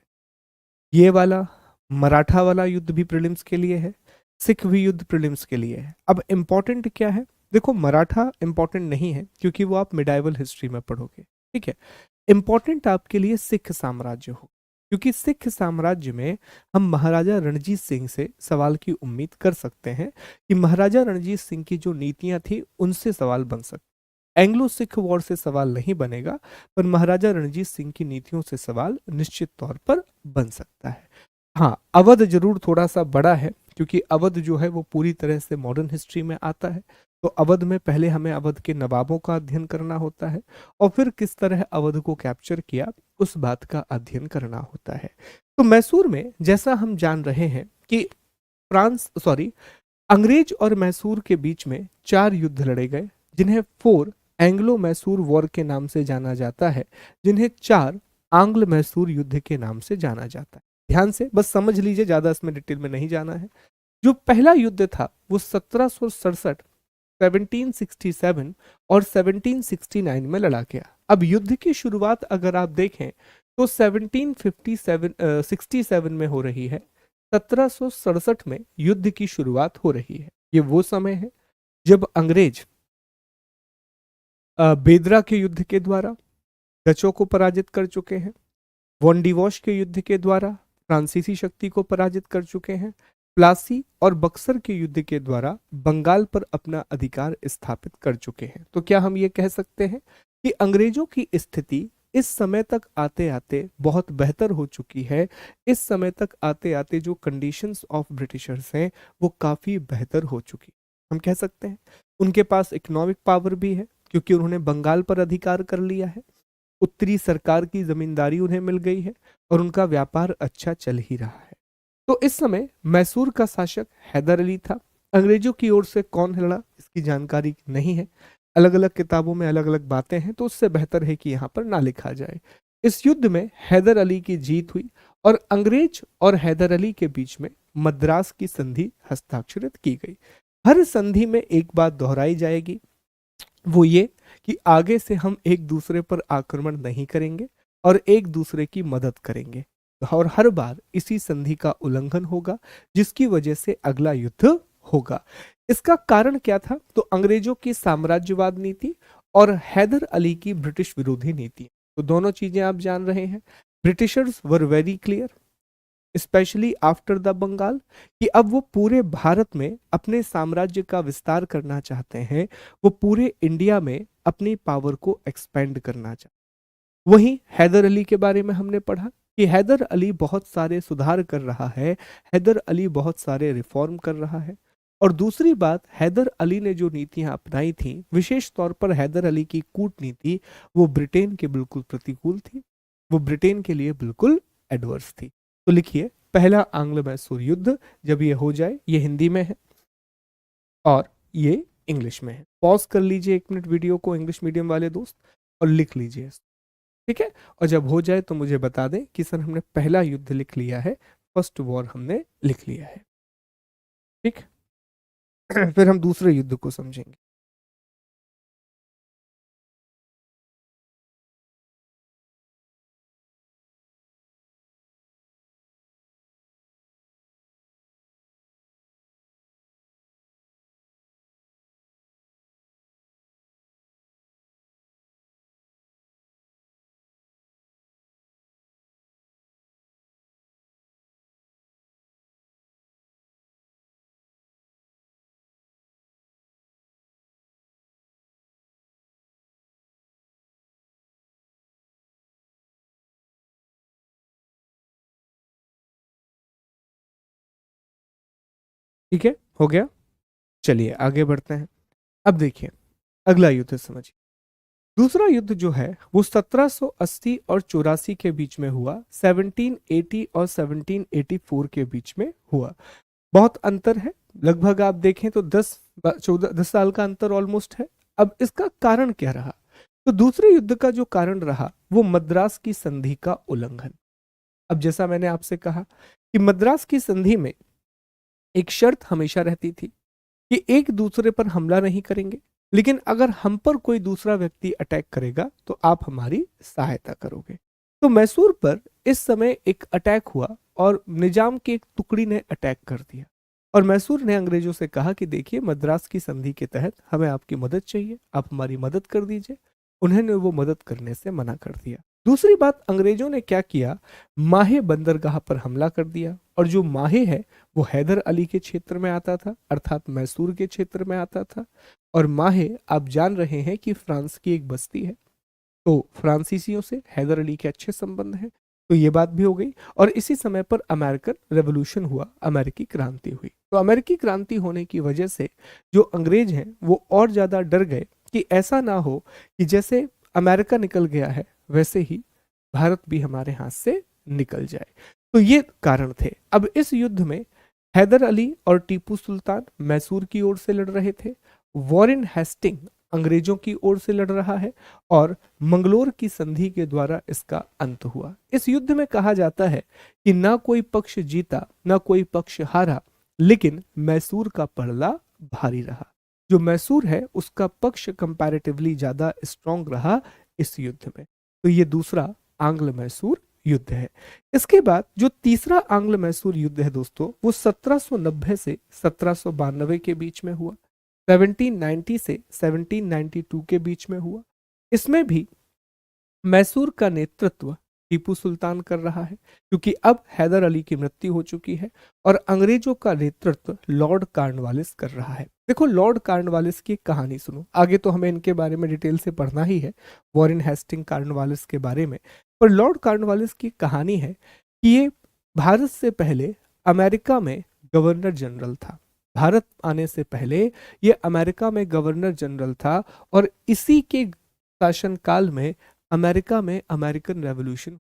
ये वाला मराठा वाला युद्ध भी प्रीलिम्स के लिए है, सिख भी युद्ध प्रीलिम्स के लिए है। अब इम्पोर्टेंट क्या है? देखो, मराठा इम्पोर्टेंट नहीं है क्योंकि वो आप मिडाइवल हिस्ट्री में पढ़ोगे, ठीक है। इम्पोर्टेंट आपके लिए सिख साम्राज्य हो, क्योंकि सिख साम्राज्य में हम महाराजा रणजीत सिंह से सवाल की उम्मीद कर सकते हैं कि महाराजा रणजीत सिंह की जो नीतियां थी उनसे सवाल बन सकते। एंग्लो सिख वॉर से सवाल नहीं बनेगा, पर महाराजा रणजीत सिंह की नीतियों से सवाल निश्चित तौर पर बन सकता है। हाँ, अवध जरूर थोड़ा सा बड़ा है, क्योंकि अवध जो है वो पूरी तरह से मॉडर्न हिस्ट्री में आता है। तो अवध में पहले हमें अवध के नवाबों का अध्ययन करना होता है, और फिर किस तरह अवध को कैप्चर किया उस बात का अध्ययन करना होता है। तो मैसूर में जैसा हम जान रहे हैं कि अंग्रेज और मैसूर के बीच में 4 युद्ध लड़े गए, जिन्हें 4 एंग्लो मैसूर वॉर के नाम से जाना जाता है, जिन्हें 4 आंग्ल मैसूर युद्ध के नाम से जाना जाता है। ध्यान से बस समझ लीजिए, ज्यादा इसमें डिटेल में नहीं जाना है। जो पहला युद्ध था वो 1767, 1767 और 1769 में लड़ा गया। अब युद्ध की शुरुआत अगर आप देखें तो 67 में हो रही है। 1767 में युद्ध की शुरुआत हो रही है। ये वो समय है जब अंग्रेज बेदरा के युद्ध के द्वारा डचों को पराजित कर चुके हैं, वॉन्डिवॉश के युद्ध के द्वारा फ्रांसीसी शक्ति को पराजित कर चुके हैं, प्लासी और बक्सर के युद्ध के द्वारा बंगाल पर अपना अधिकार स्थापित कर चुके हैं। तो क्या हम ये कह सकते हैं कि अंग्रेजों की स्थिति इस समय तक आते आते बहुत बेहतर हो चुकी है? इस समय तक आते आते जो कंडीशंस ऑफ ब्रिटिशर्स हैं वो काफी बेहतर हो चुकी, हम कह सकते हैं। उनके पास इकोनॉमिक पावर भी है क्योंकि उन्होंने बंगाल पर अधिकार कर लिया है, उत्तरी सरकार की जमींदारी उन्हें मिल गई है और उनका व्यापार अच्छा चल ही रहा है। तो इस समय मैसूर का शासक हैदर अली था। अंग्रेजों की ओर से कौन लड़ा इसकी जानकारी नहीं है, अलग अलग किताबों में अलग अलग बातें हैं, तो उससे बेहतर है कि यहाँ पर ना लिखा जाए। इस युद्ध में हैदर अली की जीत हुई और अंग्रेज और हैदर अली के बीच में मद्रास की संधि हस्ताक्षरित की गई। हर संधि में एक बात दोहराई जाएगी, वो ये कि आगे से हम एक दूसरे पर आक्रमण नहीं करेंगे और एक दूसरे की मदद करेंगे, और हर बार इसी संधि का उल्लंघन होगा जिसकी वजह से अगला युद्ध होगा। इसका कारण क्या था? तो अंग्रेजों की साम्राज्यवाद नीति और हैदर अली की ब्रिटिश विरोधी नीति। तो दोनों चीजें आप जान रहे हैं। Britishers were very clear specially after the Bengal कि अब वो पूरे भारत में अपने साम्राज्य का विस्तार करना चाहते हैं, वो पूरे इंडिया में अपनी पावर को एक्सपेंड करना चाहते हैं। वहीं हैदर अली के बारे में हमने पढ़ा कि हैदर अली बहुत सारे सुधार कर रहा है, हैदर अली बहुत सारे रिफॉर्म कर रहा है। और दूसरी बात, हैदर अली ने जो नीतियां अपनाई थी, विशेष तौर पर हैदर अली की कूटनीति, वो ब्रिटेन के बिल्कुल प्रतिकूल थी, वो ब्रिटेन के लिए बिल्कुल एडवर्स थी। तो लिखिए, पहला आंग्ल मैसूर युद्ध जब ये हो जाए, ये हिंदी में है और ये इंग्लिश में है। पॉज कर लीजिए 1 मिनट वीडियो को इंग्लिश मीडियम वाले दोस्त और लिख लीजिए, ठीक है? और जब हो जाए तो मुझे बता दें कि सर हमने पहला युद्ध लिख लिया है, फर्स्ट वॉर हमने लिख लिया है, ठीक? फिर हम दूसरे युद्ध को समझेंगे। ठीक है, हो गया। चलिए आगे बढ़ते हैं। अब देखिए अगला युद्ध समझिए। दूसरा युद्ध जो है वो 1780 और 84 के बीच में हुआ, 1780 और 1784 के बीच में हुआ। बहुत अंतर है, लगभग आप देखें तो 10 साल का अंतर ऑलमोस्ट है। अब इसका कारण क्या रहा? तो दूसरे युद्ध का जो कारण रहा वो मद्रास की संधि का उल्लंघन। अब जैसा मैंने आपसे कहा कि मद्रास की संधि में एक शर्त हमेशा रहती थी कि एक दूसरे पर हमला नहीं करेंगे, लेकिन अगर हम पर कोई दूसरा व्यक्ति अटैक करेगा तो आप हमारी सहायता करोगे। तो मैसूर पर इस समय एक अटैक हुआ और निजाम की एक टुकड़ी ने अटैक कर दिया और मैसूर ने अंग्रेजों से कहा कि देखिए, मद्रास की संधि के तहत हमें आपकी मदद चाहिए, आप हमारी मदद कर दीजिए। उन्होंने वो मदद करने से मना कर दिया। दूसरी बात, अंग्रेजों ने क्या किया, माहे बंदरगाह पर हमला कर दिया, और जो माहे है वो हैदर अली के क्षेत्र में आता था, अर्थात मैसूर के क्षेत्र में आता था। और माहे आप जान रहे हैं कि फ्रांस की एक बस्ती है, तो फ्रांसीसियों से हैदर अली के अच्छे संबंध हैं। तो ये बात भी हो गई। और इसी समय पर अमेरिकन रेवोल्यूशन हुआ, अमेरिकी क्रांति हुई। तो अमेरिकी क्रांति होने की वजह से जो अंग्रेज हैं वो और ज्यादा डर गए कि ऐसा ना हो कि जैसे अमेरिका निकल गया है वैसे ही भारत भी हमारे हाथ से निकल जाए। तो ये कारण थे। अब इस युद्ध में हैदर अली और टीपू सुल्तान मैसूर की ओर से लड़ रहे थे, वॉरेन हेस्टिंग अंग्रेजों की ओर से लड़ रहा है, और मंगलोर की संधि के द्वारा इसका अंत हुआ। इस युद्ध में कहा जाता है कि ना कोई पक्ष जीता ना कोई पक्ष हारा, लेकिन मैसूर का पलड़ा भारी रहा। जो मैसूर है उसका पक्ष कंपैरेटिवली ज्यादा स्ट्रांग रहा इस युद्ध में। तो ये दूसरा आंग्ल मैसूर युद्ध है। इसके बाद जो तीसरा आंग्ल मैसूर युद्ध है दोस्तों, वो 1790 से 1792 के बीच में हुआ, 1790 से 1792 के बीच में हुआ। इसमें भी मैसूर का नेतृत्व टीपू सुल्तान कर रहा है, क्योंकि अब हैदर अली की मृत्यु हो चुकी है, और अंग्रेजों का नेतृत्व लॉर्ड कॉर्नवालिस कर रहा है। देखो, लॉर्ड कॉर्नवालिस की एक कहानी सुनो, आगे तो हमें इनके बारे में डिटेल से पढ़ना ही है, वॉरेन हेस्टिंग कॉर्नवालिस के बारे में। पर लॉर्ड कॉर्नवालिस की कहानी है कि ये भारत से पहले अमेरिका में गवर्नर जनरल था। भारत आने से पहले ये अमेरिका में गवर्नर जनरल था, और इसी के शासनकाल में अमेरिका में अमेरिकन रेवोल्यूशन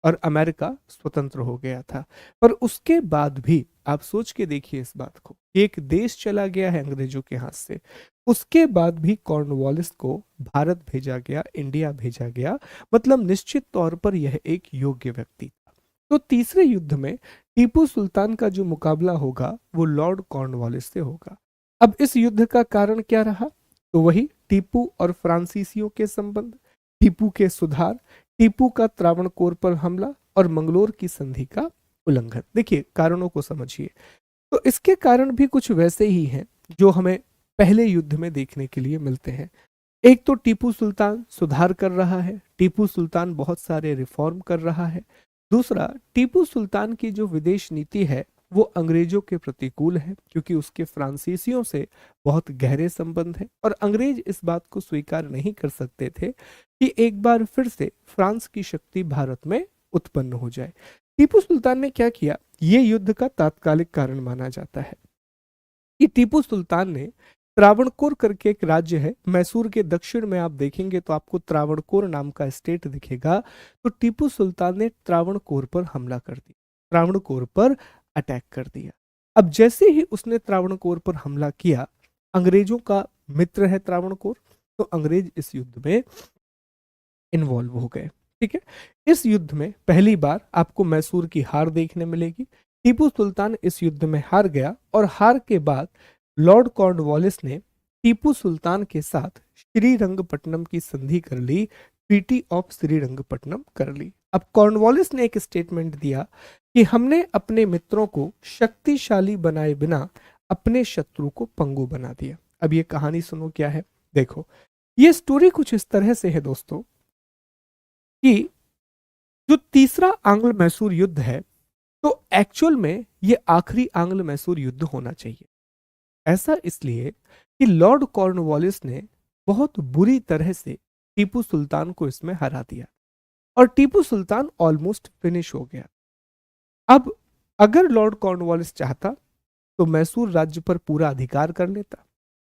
और अमेरिका स्वतंत्र हो गया था। पर उसके बाद भी आप सोच के देखिए इस बात को, एक देश चला गया है अंग्रेजों के हाथ से, उसके बाद भी कॉर्नवालिस को भारत भेजा गया, इंडिया भेजा गया, मतलब निश्चित तौर पर यह एक योग्य व्यक्ति था। तो तीसरे युद्ध में टीपू सुल्तान का जो मुकाबला होगा वो लॉर्ड कॉर्नवालिस से होगा। अब इस युद्ध का कारण क्या रहा? तो वही टीपू और फ्रांसीसियों के संबंध, टीपू के सुधार, टीपू का त्रावणकोर पर हमला और मंगलोर की संधि का उल्लंघन। देखिए, कारणों को समझिए। तो इसके कारण भी कुछ वैसे ही हैं जो हमें पहले युद्ध में देखने के लिए मिलते हैं। एक तो टीपू सुल्तान सुधार कर रहा है, टीपू सुल्तान बहुत सारे रिफॉर्म कर रहा है। दूसरा, टीपू सुल्तान की जो विदेश नीति है वो अंग्रेजों के प्रतिकूल है, क्योंकि उसके फ्रांसीसियों से बहुत गहरे संबंध है, और अंग्रेज इस बात को स्वीकार नहीं कर सकते थे कि एक बार फिर से फ्रांस की शक्ति भारत में उत्पन्न हो जाए। टीपू सुल्तान ने क्या किया, ये युद्ध का तात्कालिक कारण माना जाता है कि टीपू सुल्तान ने त्रावणकोर करके एक राज्य है, मैसूर के दक्षिण में आप देखेंगे तो आपको त्रावणकोर नाम का स्टेट दिखेगा। तो टीपू सुल्तान ने त्रावणकोर पर हमला कर दिया, त्रावणकोर पर अटैक कर दिया। अब जैसे ही उसने त्रावणकोर पर हमला किया, अंग्रेजों का मित्र है त्रावणकोर, तो अंग्रेज इस युद्ध में इन्वॉल्व हो गए। ठीक है, इस युद्ध में पहली बार आपको मैसूर की हार देखने मिलेगी। टीपू सुल्तान इस युद्ध में हार गया, और हार के बाद लॉर्ड कॉर्नवालिस ने टीपू सुल्तान के साथ श्रीरंगपट्टनम की संधि कर ली, ट्रीटी ऑफ श्रीरंगपट्टनम कर ली। अब कॉर्नवालिस ने एक स्टेटमेंट दिया कि हमने अपने मित्रों को शक्तिशाली बनाए बिना अपने शत्रु को पंगु बना दिया। अब ये कहानी सुनो क्या है। देखो, ये स्टोरी कुछ इस तरह से है दोस्तों कि जो तीसरा आंग्ल मैसूर युद्ध है, तो एक्चुअल में ये आखिरी आंग्ल मैसूर युद्ध होना चाहिए। ऐसा इसलिए कि लॉर्ड कॉर्नवालिस ने बहुत बुरी तरह से टीपू सुल्तान को इसमें हरा दिया, और टीपू सुल्तान ऑलमोस्ट फिनिश हो गया। अब अगर लॉर्ड कॉर्नवालिस चाहता तो मैसूर राज्य पर पूरा अधिकार कर लेता,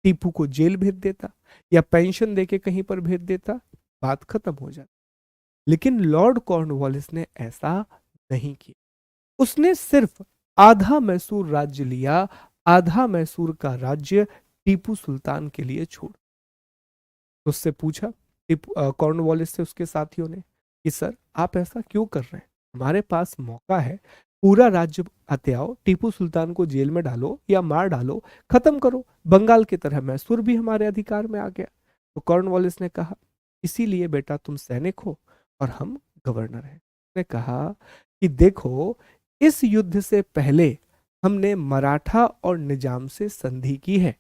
टीपू को जेल भेज देता या पेंशन देके कहीं पर भेज देता, बात खत्म हो जाती। लेकिन लॉर्ड कॉर्नवालिस ने ऐसा नहीं किया। उसने सिर्फ आधा मैसूर राज्य लिया, आधा मैसूर का राज्य टीपू सुल्तान के लिए छोड़। तो उससे पूछा कॉर्नवालिस से उसके साथियों ने कि सर, आप ऐसा क्यों कर रहे हैं? हमारे पास मौका है, पूरा राज्य आते आओ, टीपू सुल्तान को जेल में डालो या मार डालो, खत्म करो, बंगाल की तरह मैसूर भी हमारे अधिकार में आ गया। तो कॉर्नवालिस ने कहा, इसीलिए बेटा तुम सैनिक हो और हम गवर्नर हैं। उसने कहा कि देखो, इस युद्ध से पहले हमने मराठा और निजाम से संधि की है,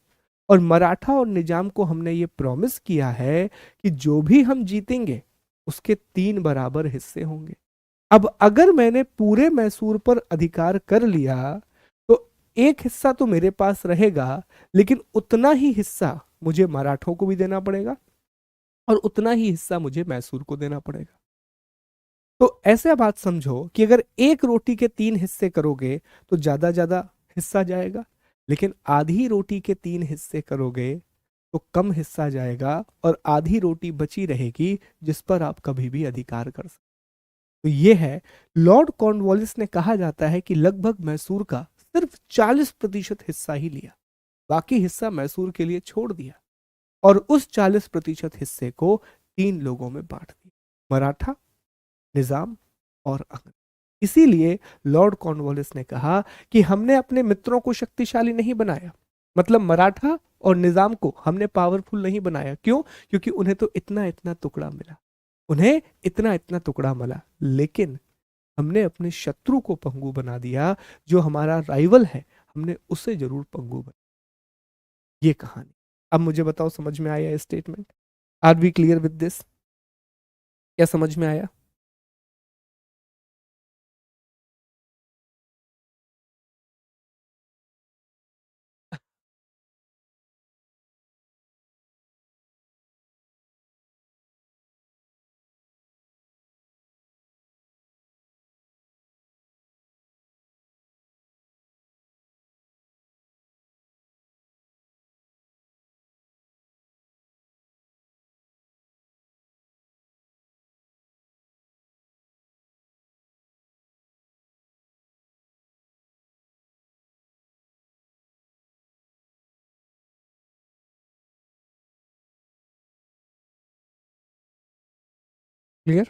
और मराठा और निजाम को हमने ये प्रॉमिस किया है कि जो भी हम जीतेंगे उसके 3 बराबर हिस्से होंगे। अब अगर मैंने पूरे मैसूर पर अधिकार कर लिया तो एक हिस्सा तो मेरे पास रहेगा, लेकिन उतना ही हिस्सा मुझे मराठों को भी देना पड़ेगा और उतना ही हिस्सा मुझे मैसूर को देना पड़ेगा। तो ऐसा बात समझो कि अगर एक रोटी के 3 हिस्से करोगे तो ज्यादा ज्यादा हिस्सा जाएगा, लेकिन आधी रोटी के 3 हिस्से करोगे तो कम हिस्सा जाएगा, और आधी रोटी बची रहेगी जिस पर आप कभी भी अधिकार कर सकते। तो ये है, लॉर्ड कॉर्नवालिस ने कहा जाता है कि लगभग मैसूर का सिर्फ 40% हिस्सा ही लिया, बाकी हिस्सा मैसूर के लिए छोड़ दिया, और उस 40% हिस्से को 3 लोगों में बांट दिया, मराठा, निजाम और अंग्रेज। इसीलिए लॉर्ड कॉर्नवालिस ने कहा कि हमने अपने मित्रों को शक्तिशाली नहीं बनाया, मतलब मराठा और निजाम को हमने पावरफुल नहीं बनाया। क्यों? क्योंकि उन्हें तो इतना इतना टुकड़ा मिला, उन्हें इतना इतना टुकड़ा मिला, लेकिन हमने अपने शत्रु को पंगु बना दिया, जो हमारा राइवल है हमने उसे जरूर पंगु बना। ये कहानी। अब मुझे बताओ, समझ में आया statement? Are we clear with this? क्या समझ में आया? क्लियर?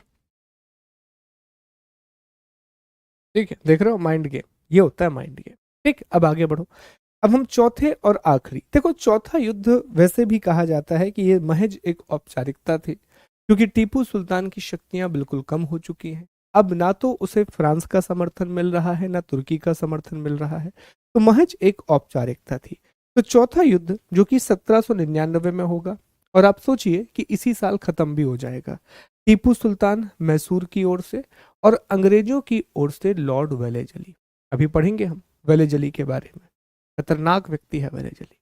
ठीक है, देख रहे हो माइंड गेम, ये होता है माइंड गेम। ठीक, अब आगे बढ़ो। अब हम चौथे और आखिरी देखो, चौथा युद्ध वैसे भी कहा जाता है कि ये महज एक औपचारिकता थी, क्योंकि टीपू सुल्तान की शक्तियां बिल्कुल कम हो चुकी हैं। अब ना तो उसे फ्रांस का समर्थन मिल रहा है, ना तुर्की का समर्थन मिल रहा है, तो महज एक औपचारिकता थी। तो चौथा युद्ध जो कि 1799 में होगा, और आप सोचिए कि इसी साल खत्म भी हो जाएगा। टीपू सुल्तान मैसूर की ओर से और अंग्रेजों की ओर से लॉर्ड वेलेजली। अभी पढ़ेंगे हम वेलेजली के बारे में। खतरनाक व्यक्ति है वेलेजली।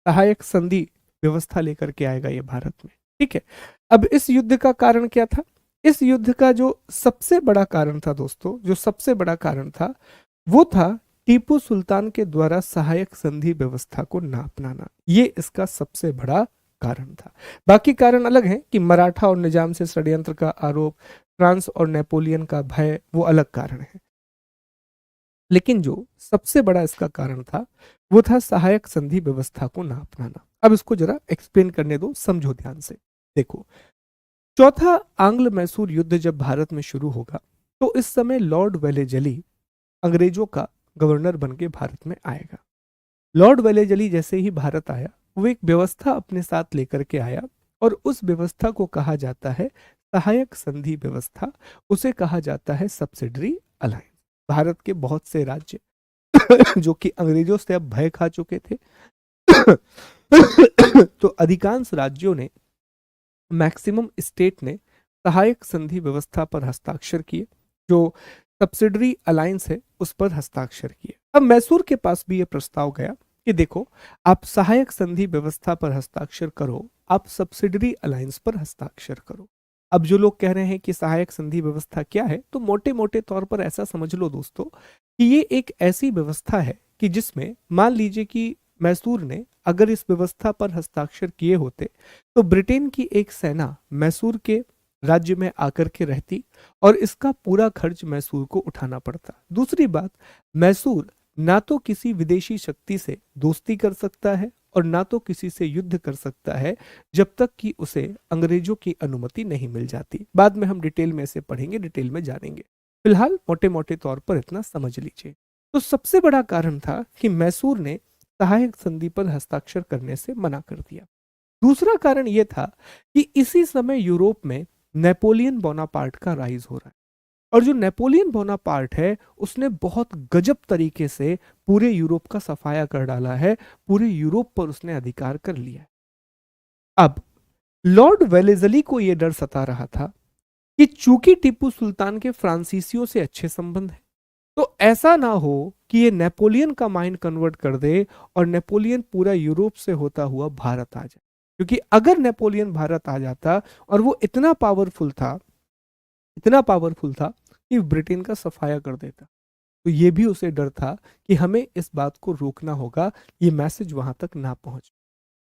सहायक संधि व्यवस्था लेकर के आएगा ये भारत में। ठीक है, अब इस युद्ध का कारण क्या था? इस युद्ध का जो सबसे बड़ा कारण था दोस्तों, जो सबसे बड़ा कारण था, वो था टीपू सुल्तान के द्वारा सहायक संधि व्यवस्था को ना अपनाना। ये इसका सबसे बड़ा कारण था। बाकी कारण अलग है कि मराठा और निजाम से षड्यंत्र का आरोप, फ्रांस और नेपोलियन का भय, वो अलग कारण है। लेकिन जो सबसे बड़ा इसका कारण था, वो था सहायक संधि व्यवस्था को ना अपनाना। अब इसको जरा एक्सप्लेन करने दो, समझो ध्यान से। देखो, चौथा आंग्ल मैसूर युद्ध जब भारत में शुरू होगा, तो इस समय लॉर्ड वेलेजली अंग्रेजों का गवर्नर बन के भारत में आएगा। लॉर्ड वेलेजली जैसे ही भारत आया, वो एक व्यवस्था अपने साथ लेकर के आया, और उस व्यवस्था को कहा जाता है सहायक संधि व्यवस्था। उसे कहा जाता है सब्सिडरी अलायंस। भारत के बहुत से राज्य जो कि अंग्रेजों से अब भय खा चुके थे, तो अधिकांश राज्यों ने, मैक्सिमम स्टेट ने सहायक संधि व्यवस्था पर हस्ताक्षर किए, जो सब्सिडरी अलायंस है उस पर हस्ताक्षर किए। अब मैसूर के पास भी यह प्रस्ताव गया कि देखो, आप सहायक संधि व्यवस्था पर हस्ताक्षर करो, आप सब्सिडरी अलायंस पर हस्ताक्षर करो। अब जो लोग कह रहे हैं कि सहायक संधि व्यवस्था क्या है, तो मोटे मोटे तौर पर ऐसा समझ लो दोस्तों कि ये एक ऐसी व्यवस्था है कि जिसमें मान लीजिए कि मैसूर ने अगर इस व्यवस्था पर हस्ताक्षर किए होते, तो ब्रिटेन की एक सेना मैसूर के राज्य में आकर के रहती, और इसका पूरा खर्च मैसूर को उठाना पड़ता। दूसरी बात, मैसूर ना तो किसी विदेशी शक्ति से दोस्ती कर सकता है, और ना तो किसी से युद्ध कर सकता है, जब तक कि उसे अंग्रेजों की अनुमति नहीं मिल जाती। बाद में हम डिटेल में इसे पढ़ेंगे, डिटेल में जानेंगे। फिलहाल मोटे मोटे तौर पर इतना समझ लीजिए। तो सबसे बड़ा कारण था कि मैसूर ने सहायक संधि पर हस्ताक्षर करने से मना कर दिया। दूसरा कारण यह था कि इसी समय यूरोप में नेपोलियन बोनापार्ट का राइज हो रहा है, और जो नेपोलियन बोनापार्ट है, उसने बहुत गजब तरीके से पूरे यूरोप का सफाया कर डाला है, पूरे यूरोप पर उसने अधिकार कर लिया है। अब लॉर्ड वेलेजली को यह डर सता रहा था कि चूंकि टीपू सुल्तान के फ्रांसीसियों से अच्छे संबंध है, तो ऐसा ना हो कि ये नेपोलियन का माइंड कन्वर्ट कर दे, और नेपोलियन पूरा यूरोप से होता हुआ भारत आ जाए। क्योंकि अगर नेपोलियन भारत आ जाता, और वो इतना पावरफुल था, इतना पावरफुल था कि ब्रिटेन का सफाया कर देता, तो ये भी उसे डर था कि हमें इस बात को रोकना होगा, ये मैसेज वहां तक ना पहुंचे,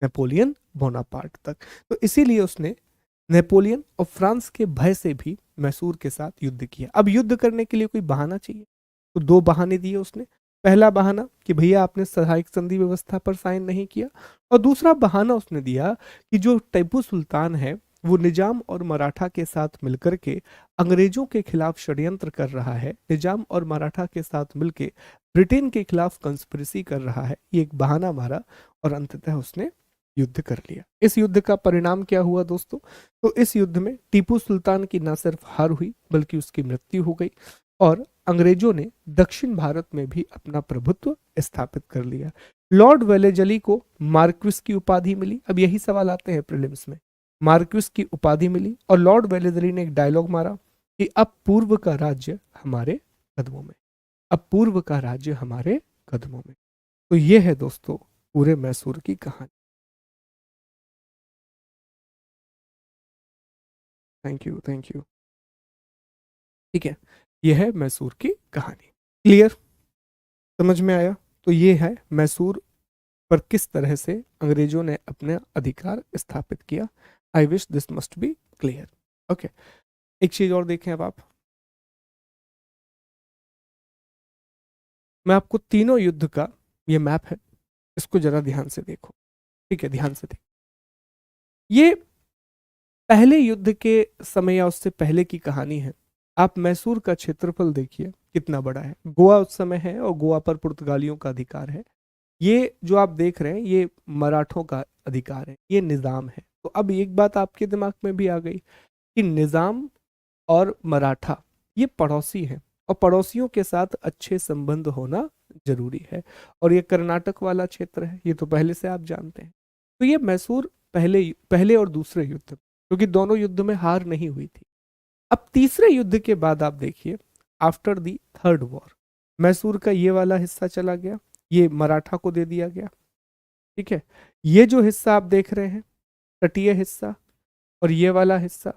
नेपोलियन बोनापार्ट तक। तो इसीलिए उसने नेपोलियन और फ्रांस के भय से भी मैसूर के साथ युद्ध किया। अब युद्ध करने के लिए कोई बहाना चाहिए, तो दो बहाने दिए उसने। पहला बहाना कि भैया आपने सहायक संधि व्यवस्था पर साइन नहीं किया, और दूसरा बहाना उसने दिया कि जो टीपू सुल्तान है, वो निजाम और मराठा के साथ मिलकर के अंग्रेजों के खिलाफ षड्यंत्र कर रहा है, निजाम और मराठा के साथ मिलके ब्रिटेन के खिलाफ कंस्पिरेसी कर रहा है। ये एक बहाना मारा, और अंततः उसने युद्ध कर लिया। इस युद्ध का परिणाम क्या हुआ दोस्तों? तो इस युद्ध में टीपू सुल्तान की न सिर्फ हार हुई बल्कि उसकी मृत्यु हो गई और अंग्रेजों ने दक्षिण भारत में भी अपना प्रभुत्व स्थापित कर लिया। लॉर्ड वेलेजली को मार्क्विस की उपाधि मिली। अब यही सवाल आते हैं प्रीलिम्स में। मार्क्विस की उपाधि मिली और लॉर्ड वेलेजली ने एक डायलॉग मारा कि अब पूर्व का राज्य हमारे कदमों में, अब पूर्व का राज्य हमारे कदमों में। तो ये है दोस्तों पूरे मैसूर की कहानी। Thank you, thank you. ठीक है, यह है मैसूर की कहानी। क्लियर? समझ में आया? तो ये है मैसूर पर किस तरह से अंग्रेजों ने अपने अधिकार स्थापित किया। I wish this must be clear. Okay, एक चीज और देखें अब आप। मैं आपको तीनों युद्ध का ये मैप है, इसको जरा ध्यान से देखो। ठीक है, ध्यान से देखो। ये पहले युद्ध के समय या उससे पहले की कहानी है। आप मैसूर का क्षेत्रफल देखिए कितना बड़ा है। गोवा उस समय है और गोवा पर पुर्तगालियों का अधिकार है। ये जो आप देख रहे हैं ये मराठों का अधिकार है, ये निज़ाम है। तो अब एक बात आपके दिमाग में भी आ गई कि निज़ाम और मराठा ये पड़ोसी हैं और पड़ोसियों के साथ अच्छे संबंध होना जरूरी है। और ये कर्नाटक वाला क्षेत्र है, ये तो पहले से आप जानते हैं। तो ये मैसूर पहले पहले और दूसरे युद्ध, क्योंकि दोनों युद्ध में हार नहीं हुई थी। अब तीसरे युद्ध के बाद आप देखिए, after the third war Mysore का ये वाला हिस्सा चला गया, ये मराठा को दे दिया गया। ठीक है, ये जो हिस्सा आप देख रहे हैं तटीय हिस्सा, और ये वाला हिस्सा,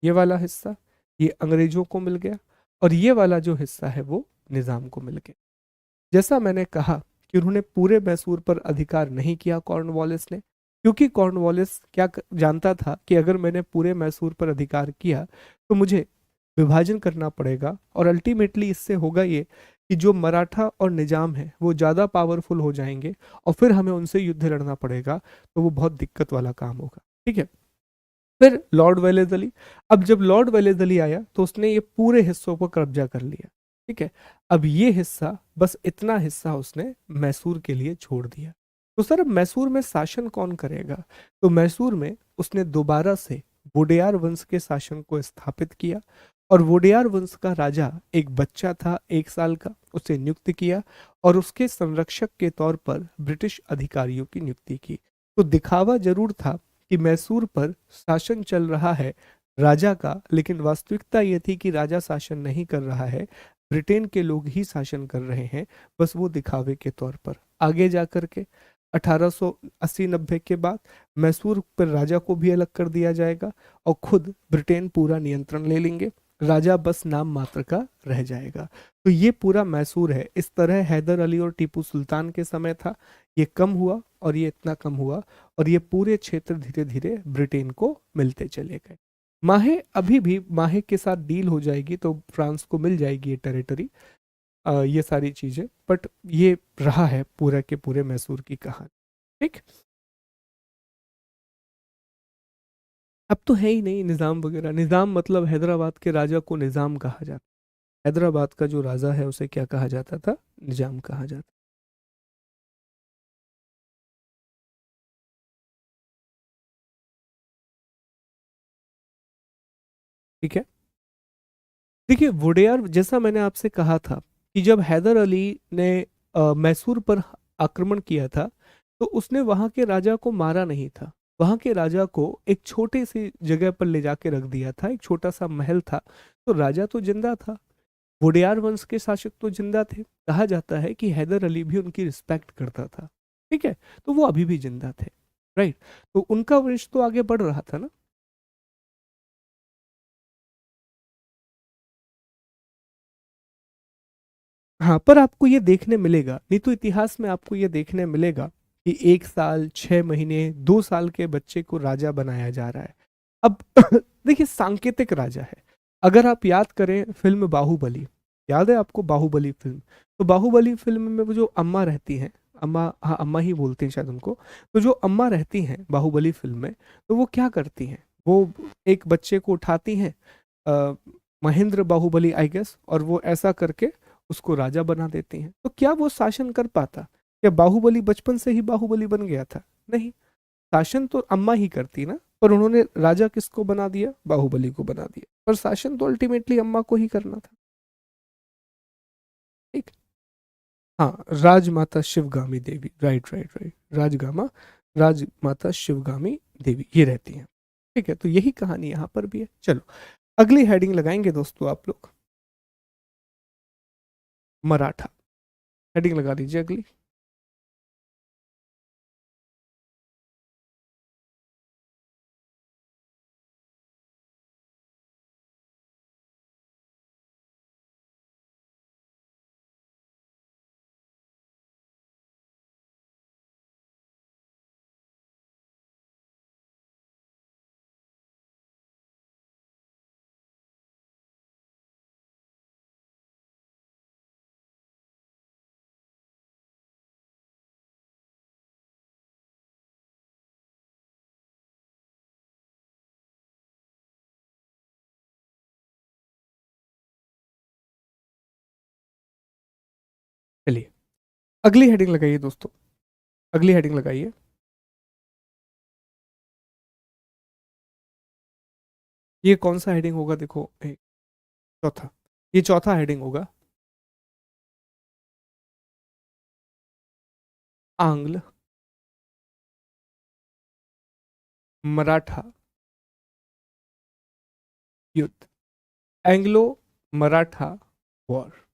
ये वाला हिस्सा ये अंग्रेजों को मिल गया और ये वाला जो हिस्सा है वो निजाम को मिल गया। जैसा मैंने कहा कि उन्होंने पूरे मैसूर पर अधिकार नहीं किया कॉर्नवालिस ने, क्योंकि कॉर्नवालिस जानता था कि अगर मैंने पूरे मैसूर पर अधिकार किया तो मुझे विभाजन करना पड़ेगा और अल्टीमेटली इससे होगा ये कि जो मराठा और निजाम है वो ज़्यादा पावरफुल हो जाएंगे और फिर हमें उनसे युद्ध लड़ना पड़ेगा, तो वो बहुत दिक्कत वाला काम होगा। ठीक है, फिर लॉर्ड वेलेजली, अब जब लॉर्ड वेलेजली आया तो उसने ये पूरे हिस्सों को कब्जा कर लिया। ठीक है, अब ये हिस्सा, बस इतना हिस्सा उसने मैसूर के लिए छोड़ दिया। तो सर अब मैसूर में शासन कौन करेगा? तो मैसूर में उसने दोबारा से वोडेयार वंश के शासन को स्थापित किया और वोडेयार वंश का राजा एक बच्चा था 1 साल का, उसे नियुक्त किया और उसके संरक्षक के तौर पर ब्रिटिश अधिकारियों की नियुक्ति की। तो दिखावा जरूर था कि मैसूर पर शासन चल रहा है राजा का, लेकिन वास्तविकता ये थी कि राजा शासन नहीं कर रहा है, ब्रिटेन के लोग ही शासन कर रहे हैं, बस वो दिखावे के तौर पर। आगे जा कर के 1880-90 के बाद मैसूर पर राजा को भी अलग कर दिया जाएगा और खुद ब्रिटेन पूरा नियंत्रण ले लेंगे, राजा बस नाम मात्र का रह जाएगा। तो ये पूरा मैसूर है। इस तरह हैदर अली और टीपू सुल्तान के समय था, ये कम हुआ और ये इतना कम हुआ और ये पूरे क्षेत्र धीरे धीरे ब्रिटेन को मिलते चले गए। माहे अभी भी माहे के साथ डील हो जाएगी तो फ्रांस को मिल जाएगी ये टेरिटरी, ये सारी चीजें, बट ये रहा है पूरा के पूरे मैसूर की कहानी। ठीक, अब तो है ही नहीं निज़ाम वगैरह। निज़ाम मतलब हैदराबाद के राजा को निज़ाम कहा जाता, हैदराबाद का जो राजा है उसे क्या कहा जाता था? निजाम कहा जाता। ठीक है, देखिए वोडेयार, जैसा मैंने आपसे कहा था कि जब हैदर अली ने मैसूर पर आक्रमण किया था तो उसने वहां के राजा को मारा नहीं था, वहां के राजा को एक छोटी सी जगह पर ले जाके रख दिया था, एक छोटा सा महल था। तो राजा तो जिंदा था, वोडेयार वंश के शासक तो जिंदा थे। कहा जाता है कि हैदर अली भी उनकी रिस्पेक्ट करता था। ठीक है, तो वो अभी भी जिंदा थे, राइट। तो उनका वंश तो आगे बढ़ रहा था ना। हाँ, पर आपको ये देखने मिलेगा, नहीं तो इतिहास में आपको ये देखने मिलेगा कि 1 साल 6 महीने 2 साल के बच्चे को राजा बनाया जा रहा है। अब देखिए सांकेतिक राजा है। अगर आप याद करें फिल्म बाहुबली, याद है आपको बाहुबली फिल्म? तो बाहुबली फिल्म में वो जो अम्मा रहती हैं, अम्मा, हाँ अम्मा ही बोलते हैं शायद उनको। तो जो अम्मा रहती हैं बाहुबली फिल्म में, तो वो क्या करती हैं? वो एक बच्चे को उठाती हैं, अ, महेंद्र बाहुबली आई गेस, और वो ऐसा करके उसको राजा बना देती हैं। तो क्या वो शासन कर पाता? क्या बाहुबली बचपन से ही बाहुबली बन गया था? नहीं। शासन तो अम्मा ही करती ना, पर उन्होंने राजा किसको बना दिया, बाहुबली को बना दिया, पर शासन तो अल्टीमेटली अम्मा को ही करना था। ठीक। हाँ, राजमाता शिवगामी देवी, राइट राइट राइट, राजमाता शिवगामी देवी ये रहती हैं। ठीक है, तो यही कहानी यहाँ पर भी है। चलो अगली हेडिंग लगाएंगे दोस्तों आप लोग, मराठा। हेडिंग लगा दीजिए अगली। चलिए अगली हेडिंग लगाइए दोस्तों, अगली हेडिंग लगाइए। ये कौन सा हेडिंग होगा, देखो चौथा, ये चौथा हेडिंग होगा, आंग्ल मराठा युद्ध, एंग्लो मराठा वॉर।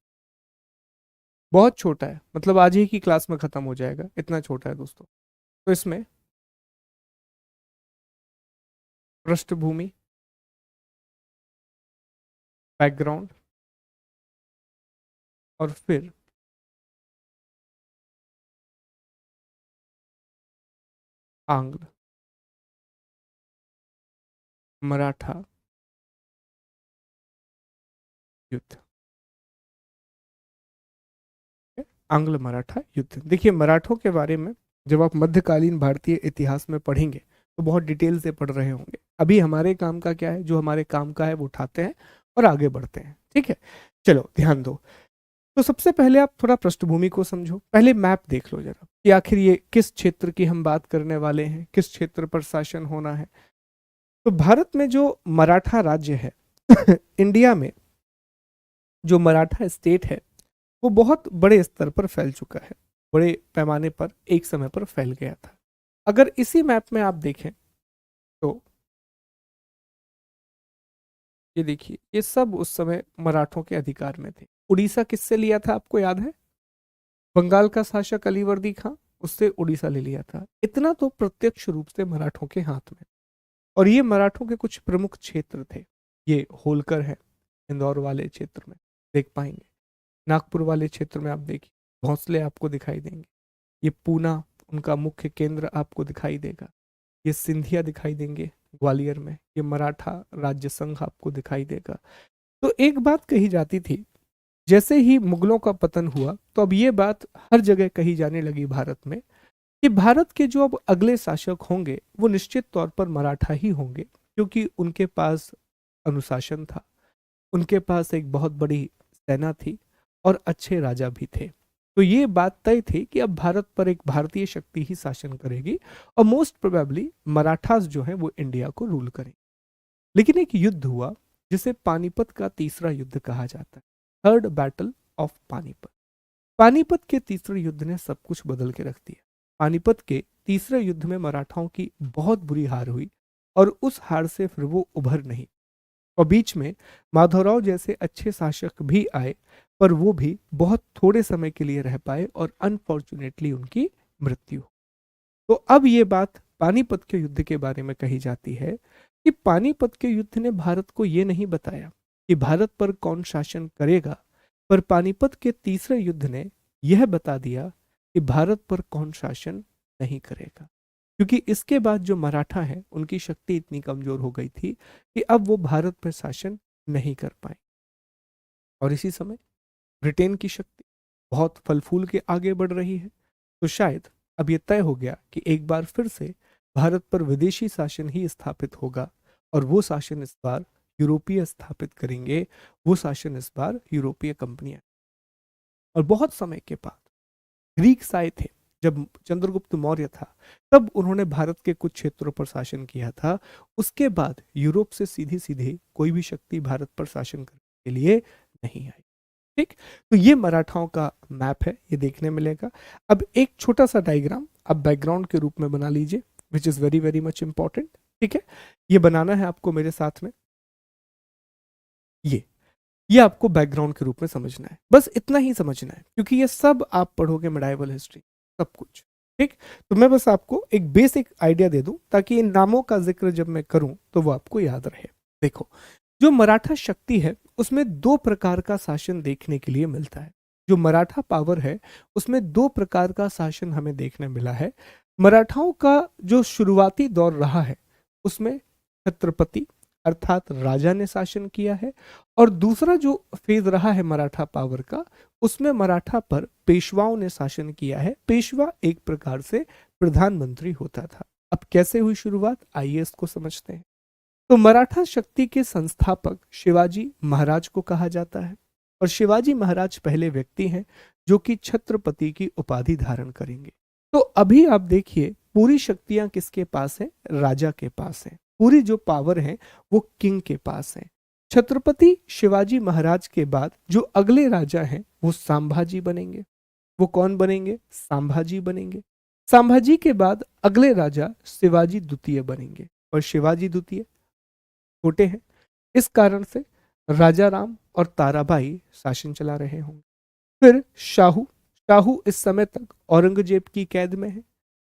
बहुत छोटा है, मतलब आज ही की क्लास में खत्म हो जाएगा, इतना छोटा है दोस्तों। तो इसमें पृष्ठभूमि, बैकग्राउंड, और फिर आंग्ल मराठा युद्ध, आंग्ल मराठा युद्ध। देखिए मराठों के बारे में जब आप मध्यकालीन भारतीय इतिहास में पढ़ेंगे तो बहुत डिटेल से पढ़ रहे होंगे। अभी हमारे काम का क्या है, जो हमारे काम का है वो उठाते हैं और आगे बढ़ते हैं। ठीक है, चलो ध्यान दो। तो सबसे पहले आप थोड़ा पृष्ठभूमि को समझो, पहले मैप देख लो जरा कि आखिर ये किस क्षेत्र की हम बात करने वाले हैं, किस क्षेत्र पर शासन होना है। तो भारत में जो मराठा राज्य है इंडिया में जो मराठा स्टेट है वो बहुत बड़े स्तर पर फैल चुका है, बड़े पैमाने पर एक समय पर फैल गया था। अगर इसी मैप में आप देखें तो ये देखिए, ये सब उस समय मराठों के अधिकार में थे। उड़ीसा किससे लिया था आपको याद है, बंगाल का शासक अलीवर्दी खां, उससे उड़ीसा ले लिया था। इतना तो प्रत्यक्ष रूप से मराठों के हाथ में। और ये मराठों के कुछ प्रमुख क्षेत्र थे, ये होलकर है इंदौर वाले क्षेत्र में देख पाएंगे, नागपुर वाले क्षेत्र में आप देखिए भोंसले आपको दिखाई देंगे, ये पूना उनका मुख्य केंद्र आपको दिखाई देगा, ये सिंधिया दिखाई देंगे ग्वालियर में, ये मराठा राज्य संघ आपको दिखाई देगा। तो एक बात कही जाती थी, जैसे ही मुगलों का पतन हुआ तो अब ये बात हर जगह कही जाने लगी भारत में कि भारत के जो अब अगले शासक होंगे वो निश्चित तौर पर मराठा ही होंगे, क्योंकि उनके पास अनुशासन था, उनके पास एक बहुत बड़ी सेना थी और अच्छे राजा भी थे। तो ये बात तय थी कि अब भारत पर एक भारतीय शक्ति ही शासन करेगी और मोस्ट प्रोबेबली मराठास जो है वो इंडिया को रूल करेंगे। लेकिन एक युद्ध हुआ जिसे पानीपत का तीसरा युद्ध कहा जाता है, third battle of Panipat. Panipat के तीसरे युद्ध ने सब कुछ बदल के रख दिया। पानीपत के तीसरे युद्ध में मराठाओं की बहुत बुरी हार हुई और उस हार से फिर वो उभर नहीं, और बीच में माधवराव जैसे अच्छे शासक भी आए, पर वो भी बहुत थोड़े समय के लिए रह पाए और अनफॉर्चुनेटली उनकी मृत्यु। तो अब ये बात पानीपत के युद्ध के बारे में कही जाती है कि पानीपत के युद्ध ने भारत को ये नहीं बताया कि भारत पर कौन शासन करेगा, पर पानीपत के तीसरे युद्ध ने यह बता दिया कि भारत पर कौन शासन नहीं करेगा। क्योंकि इसके बाद जो मराठा है उनकी शक्ति इतनी कमजोर हो गई थी कि अब वो भारत पर शासन नहीं कर पाए। और इसी समय ब्रिटेन की शक्ति बहुत फल फूल के आगे बढ़ रही है। तो शायद अब यह तय हो गया कि एक बार फिर से भारत पर विदेशी शासन ही स्थापित होगा, और वो शासन इस बार यूरोपीय स्थापित करेंगे, वो शासन इस बार यूरोपीय कंपनियां। और बहुत समय के बाद ग्रीक्स आए थे, जब चंद्रगुप्त मौर्य था तब उन्होंने भारत के कुछ क्षेत्रों पर शासन किया था। उसके बाद यूरोप से सीधी सीधे कोई भी शक्ति भारत पर शासन करने के लिए नहीं आई। ठीक, तो ये मराठाओं का मैप है, ये देखने मिलेगा। अब एक छोटा सा डायग्राम आप बैकग्राउंड के रूप में बना लीजिए, which is very very much important. ठीक है, ये बनाना है आपको मेरे साथ में। ये आपको बैकग्राउंड के रूप में समझना है, बस इतना ही समझना है, क्योंकि ये सब आप पढ़ोगे मेडाइवल हिस्ट्री, सब कुछ। ठीक, तो मैं बस आपको एक बेसिक आइडिया दे दूं ताकि इन नामों का जिक्र जब मैं करूं तो वो आपको याद रहे। देखो, जो मराठा शक्ति है उसमें दो प्रकार का शासन देखने के लिए मिलता है। जो मराठा पावर है उसमें दो प्रकार का शासन हमें देखने मिला है। मराठाओं का जो शुरुआती दौर रहा है उसमें छत्रपति अर्थात राजा ने शासन किया है, और दूसरा जो फेज रहा है मराठा पावर का उसमें मराठा पर पेशवाओं ने शासन किया है। पेशवा एक प्रकार से प्रधानमंत्री होता था। अब कैसे हुई शुरुआत, आइए इसको समझते हैं। तो मराठा शक्ति के संस्थापक शिवाजी महाराज को कहा जाता है, और शिवाजी महाराज पहले व्यक्ति हैं जो कि छत्रपति की उपाधि धारण करेंगे। तो अभी आप देखिए पूरी शक्तियां किसके पास है, राजा के पास है। पूरी जो पावर है वो किंग के पास है। छत्रपति शिवाजी महाराज के बाद जो अगले राजा हैं वो संभाजी बनेंगे। वो कौन बनेंगे, संभाजी बनेंगे। संभाजी के बाद अगले राजा शिवाजी द्वितीय बनेंगे, और शिवाजी द्वितीय छोटे हैं, इस कारण से राजा राम और ताराबाई शासन चला रहे होंगे। फिर शाहू, शाहू इस समय तक औरंगजेब की कैद में है।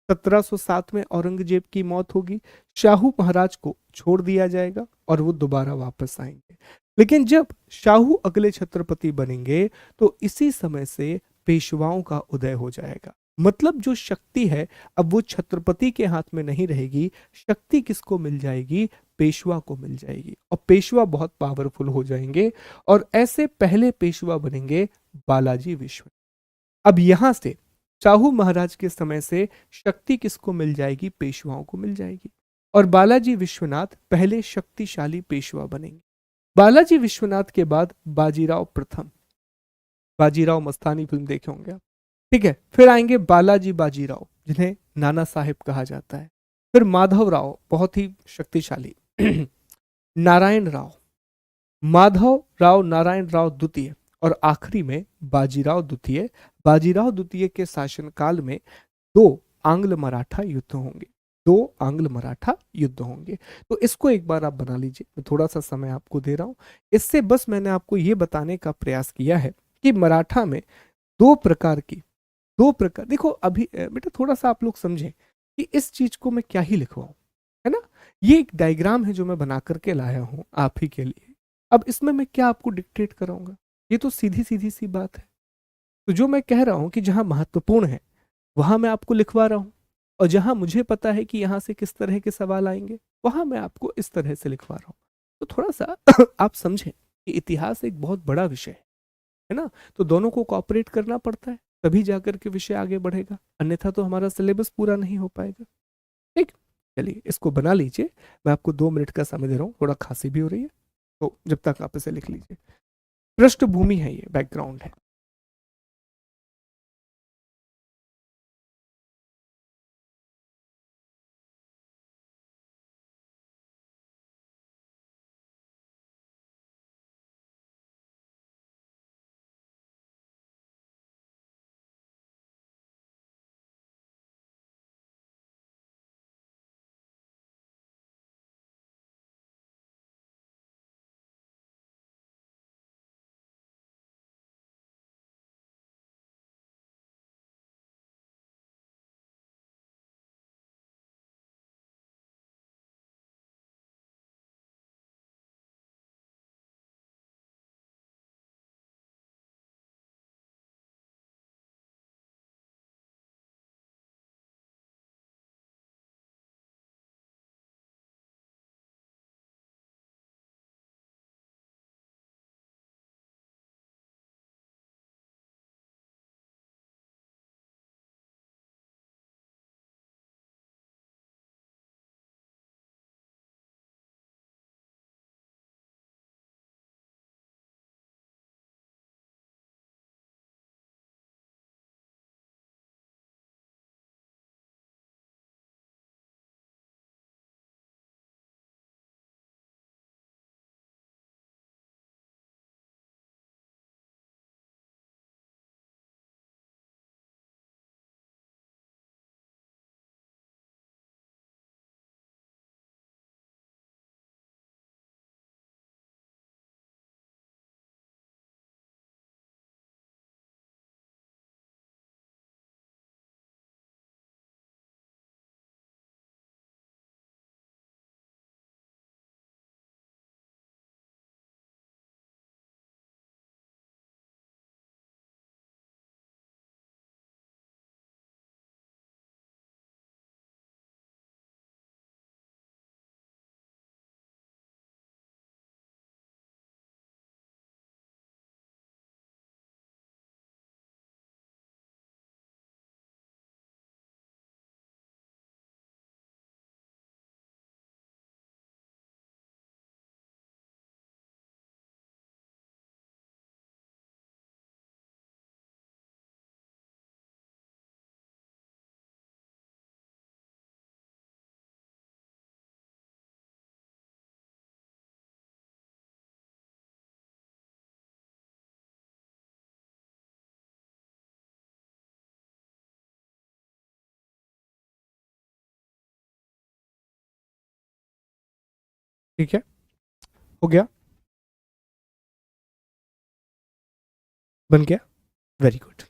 1707 में औरंगजेब की मौत होगी, शाहू महाराज को छोड़ दिया जाएगा और वो दोबारा वापस आएंगे। लेकिन जब शाहू अगले छत्रपति बनेंगे तो इसी समय से पेशवाओं का उदय हो जाएगा। मतलब जो शक्ति है अब वो छत्रपति के हाथ में नहीं रहेगी, शक्ति किसको मिल जाएगी, पेशवा को मिल जाएगी, और पेशवा बहुत पावरफुल हो जाएंगे। और ऐसे पहले पेशवा बनेंगे बालाजी विश्व। अब यहां से शाहू महाराज के समय से शक्ति किसको मिल जाएगी, पेशवाओं को मिल जाएगी, और बालाजी विश्वनाथ पहले शक्तिशाली पेशवा बनेंगे। बालाजी विश्वनाथ के बाद बाजीराव प्रथम, बाजीराव मस्तानी फिल्म देखे होंगे आप। ठीक है, फिर आएंगे बालाजी बाजीराव जिन्हें नाना साहेब कहा जाता है। फिर माधव राव बहुत ही शक्तिशाली नारायण राव, माधव राव नारायण राव द्वितीय, और आखिरी में बाजीराव द्वितीय। बाजीराव द्वितीय के शासनकाल में दो आंग्ल मराठा युद्ध होंगे, दो आंग्ल मराठा युद्ध होंगे। तो इसको एक बार आप बना लीजिए, मैं थोड़ा सा समय आपको दे रहा हूं। इससे बस मैंने आपको ये बताने का प्रयास किया है कि मराठा में दो प्रकार की, दो प्रकार, देखो अभी बेटा थोड़ा सा आप लोग समझें कि इस चीज को मैं क्या ही लिखवाऊं, है ना। ये एक डायग्राम है जो मैं बना करके लाया हूं आप ही के लिए। अब इसमें मैं क्या आपको डिक्टेट कराऊंगा, ये तो सीधी सीधी सी बात है। तो जो मैं कह रहा हूं कि जहां महत्वपूर्ण है वहां मैं आपको लिखवा रहा हूं, और जहां मुझे पता है कि यहां से किस तरह के सवाल आएंगे वहां मैं आपको इस तरह से लिखवा रहा हूं। तो थोड़ा सा आप समझें कि इतिहास एक बहुत बड़ा विषय है ना। तो दोनों को कॉपरेट करना पड़ता है, तभी जाकर के विषय आगे बढ़ेगा, अन्यथा तो हमारा सिलेबस पूरा नहीं हो पाएगा। ठीक, चलिए इसको बना लीजिए। मैं आपको 2 मिनट का समय दे रहा हूँ, थोड़ा खांसी भी हो रही है, तो जब तक आप इसे लिख लीजिए। पृष्ठभूमि है, ये बैकग्राउंड है। ठीक है, हो गया, बन गया, वेरी गुड।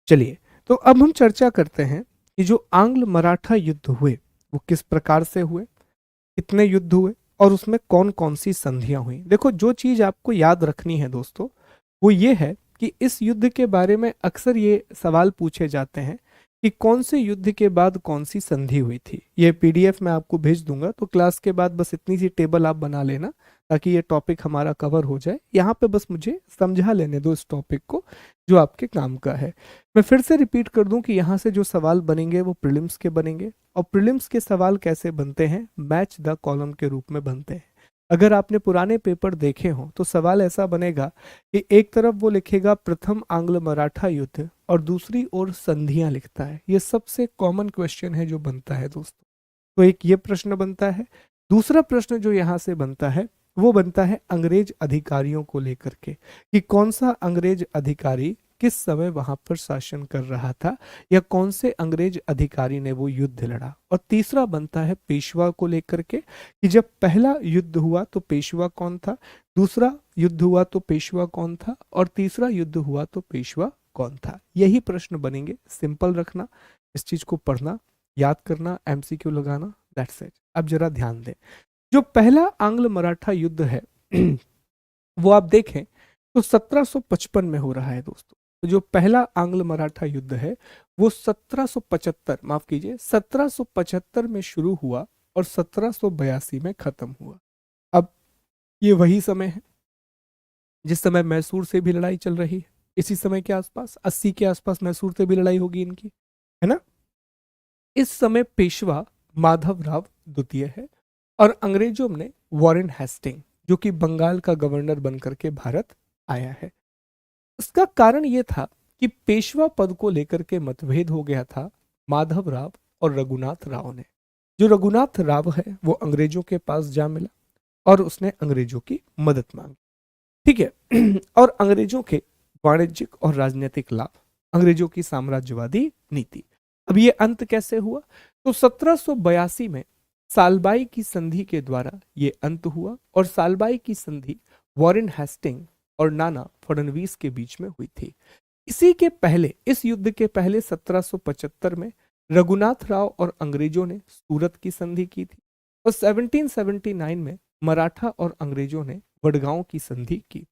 चलिए, तो अब हम चर्चा करते हैं कि जो आंग्ल मराठा युद्ध हुए वो किस प्रकार से हुए, कितने युद्ध हुए और उसमें कौन कौन सी संधियां हुई। देखो, जो चीज आपको याद रखनी है दोस्तों, वो ये है कि इस युद्ध के बारे में अक्सर ये सवाल पूछे जाते हैं कि कौन से युद्ध के बाद कौन सी संधि हुई थी। ये पीडीएफ मैं आपको भेज दूंगा, तो क्लास के बाद बस इतनी सी टेबल आप बना लेना ताकि ये टॉपिक हमारा कवर हो जाए। यहाँ पे बस मुझे समझा लेने दो इस टॉपिक को जो आपके काम का है। मैं फिर से रिपीट कर दूं कि यहाँ से जो सवाल बनेंगे वो प्रीलिम्स के बनेंगे, और प्रीलिम्स के सवाल कैसे बनते हैं, मैच द कॉलम के रूप में बनते हैं। अगर आपने पुराने पेपर देखे हों तो सवाल ऐसा बनेगा कि एक तरफ वो लिखेगा प्रथम आंग्ल मराठा युद्ध और दूसरी ओर संधियां लिखता है। ये सबसे कॉमन क्वेश्चन है जो बनता है दोस्तों। तो एक ये प्रश्न बनता है। दूसरा प्रश्न जो यहाँ से बनता है वो बनता है अंग्रेज अधिकारियों को लेकर के, कि कौन सा अंग्रेज अधिकारी किस समय वहां पर शासन कर रहा था, या कौन से अंग्रेज अधिकारी ने वो युद्ध लड़ा। और तीसरा बनता है पेशवा को लेकर के, कि जब पहला युद्ध हुआ तो पेशवा कौन था, दूसरा युद्ध हुआ तो पेशवा कौन था, और तीसरा युद्ध हुआ तो पेशवा कौन था। यही प्रश्न बनेंगे। सिंपल रखना, इस चीज को पढ़ना, याद करना, एमसीक्यू लगाना, दैट्स इट। अब जरा ध्यान दें, जो पहला आंग्ल मराठा युद्ध है वो आप देखें तो 1755 में हो रहा है दोस्तों। तो जो पहला आंग्ल मराठा युद्ध है वो 1775, माफ कीजिए 1775 में शुरू हुआ और 1782 में खत्म हुआ। अब ये वही समय है जिस समय मैसूर से भी लड़ाई चल रही है। इसी समय के आसपास 80 के आसपास मैसूर से भी लड़ाई होगी इनकी, है ना। इस समय पेशवा माधवराव द्वितीय है और अंग्रेजों ने वॉरेन हेस्टिंग, जो कि बंगाल का गवर्नर बनकर के भारत आया है। इसका कारण यह था कि पेशवा पद को लेकर के मतभेद हो गया था माधवराव और रघुनाथ राव ने। जो रघुनाथ राव है वो अंग्रेजों के पास जा मिला और उसने अंग्रेजों की मदद मांगी, ठीक है। और अंग्रेजों के वाणिज्यिक और राजनीतिक लाभ, अंग्रेजों की साम्राज्यवादी नीति। अब ये अंत कैसे हुआ, तो 1782 में सालबाई की संधि के द्वारा ये अंत हुआ, और सालबाई की संधि वॉरेन हेस्टिंग और नाना फडणवीस के बीच में हुई थी। इसी के पहले, इस युद्ध के पहले 1775 में रघुनाथ राव और अंग्रेजों ने सूरत की संधि की थी, और 1779 में मराठा और अंग्रेजों ने वडगांव की संधि की।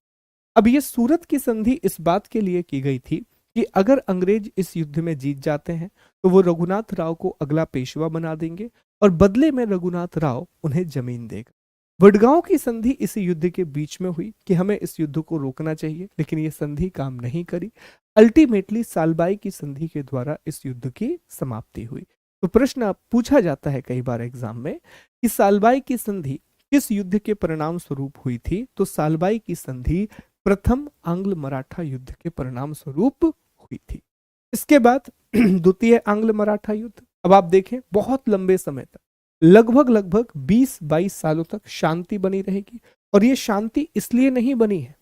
अब ये सूरत की संधि इस बात के लिए की गई थी कि अगर अंग्रेज इस युद्ध में जीत जाते हैं तो वो रघुनाथ राव को अगला पेशवा बना देंगे और बदले में रघुनाथ राव उन्हें जमीन देगा। वडगांव की संधि इस युद्ध के बीच में हुई कि हमें इस युद्ध को रोकना चाहिए, लेकिन ये संधि काम नहीं करी। अल्टीमेटली सालबाई की संधि के द्वारा इस युद्ध की समाप्ति हुई। तो प्रश्न पूछा जाता है कई बार एग्जाम में कि सालबाई की संधि किस युद्ध के परिणाम स्वरूप हुई थी, तो सालबाई की संधि प्रथम आंग्ल मराठा युद्ध के परिणाम स्वरूप हुई थी। इसके बाद द्वितीय आंग्ल मराठा युद्ध। अब आप देखें, बहुत लंबे समय तक, लगभग 20-22 सालों तक शांति बनी रहेगी। और ये शांति इसलिए नहीं बनी है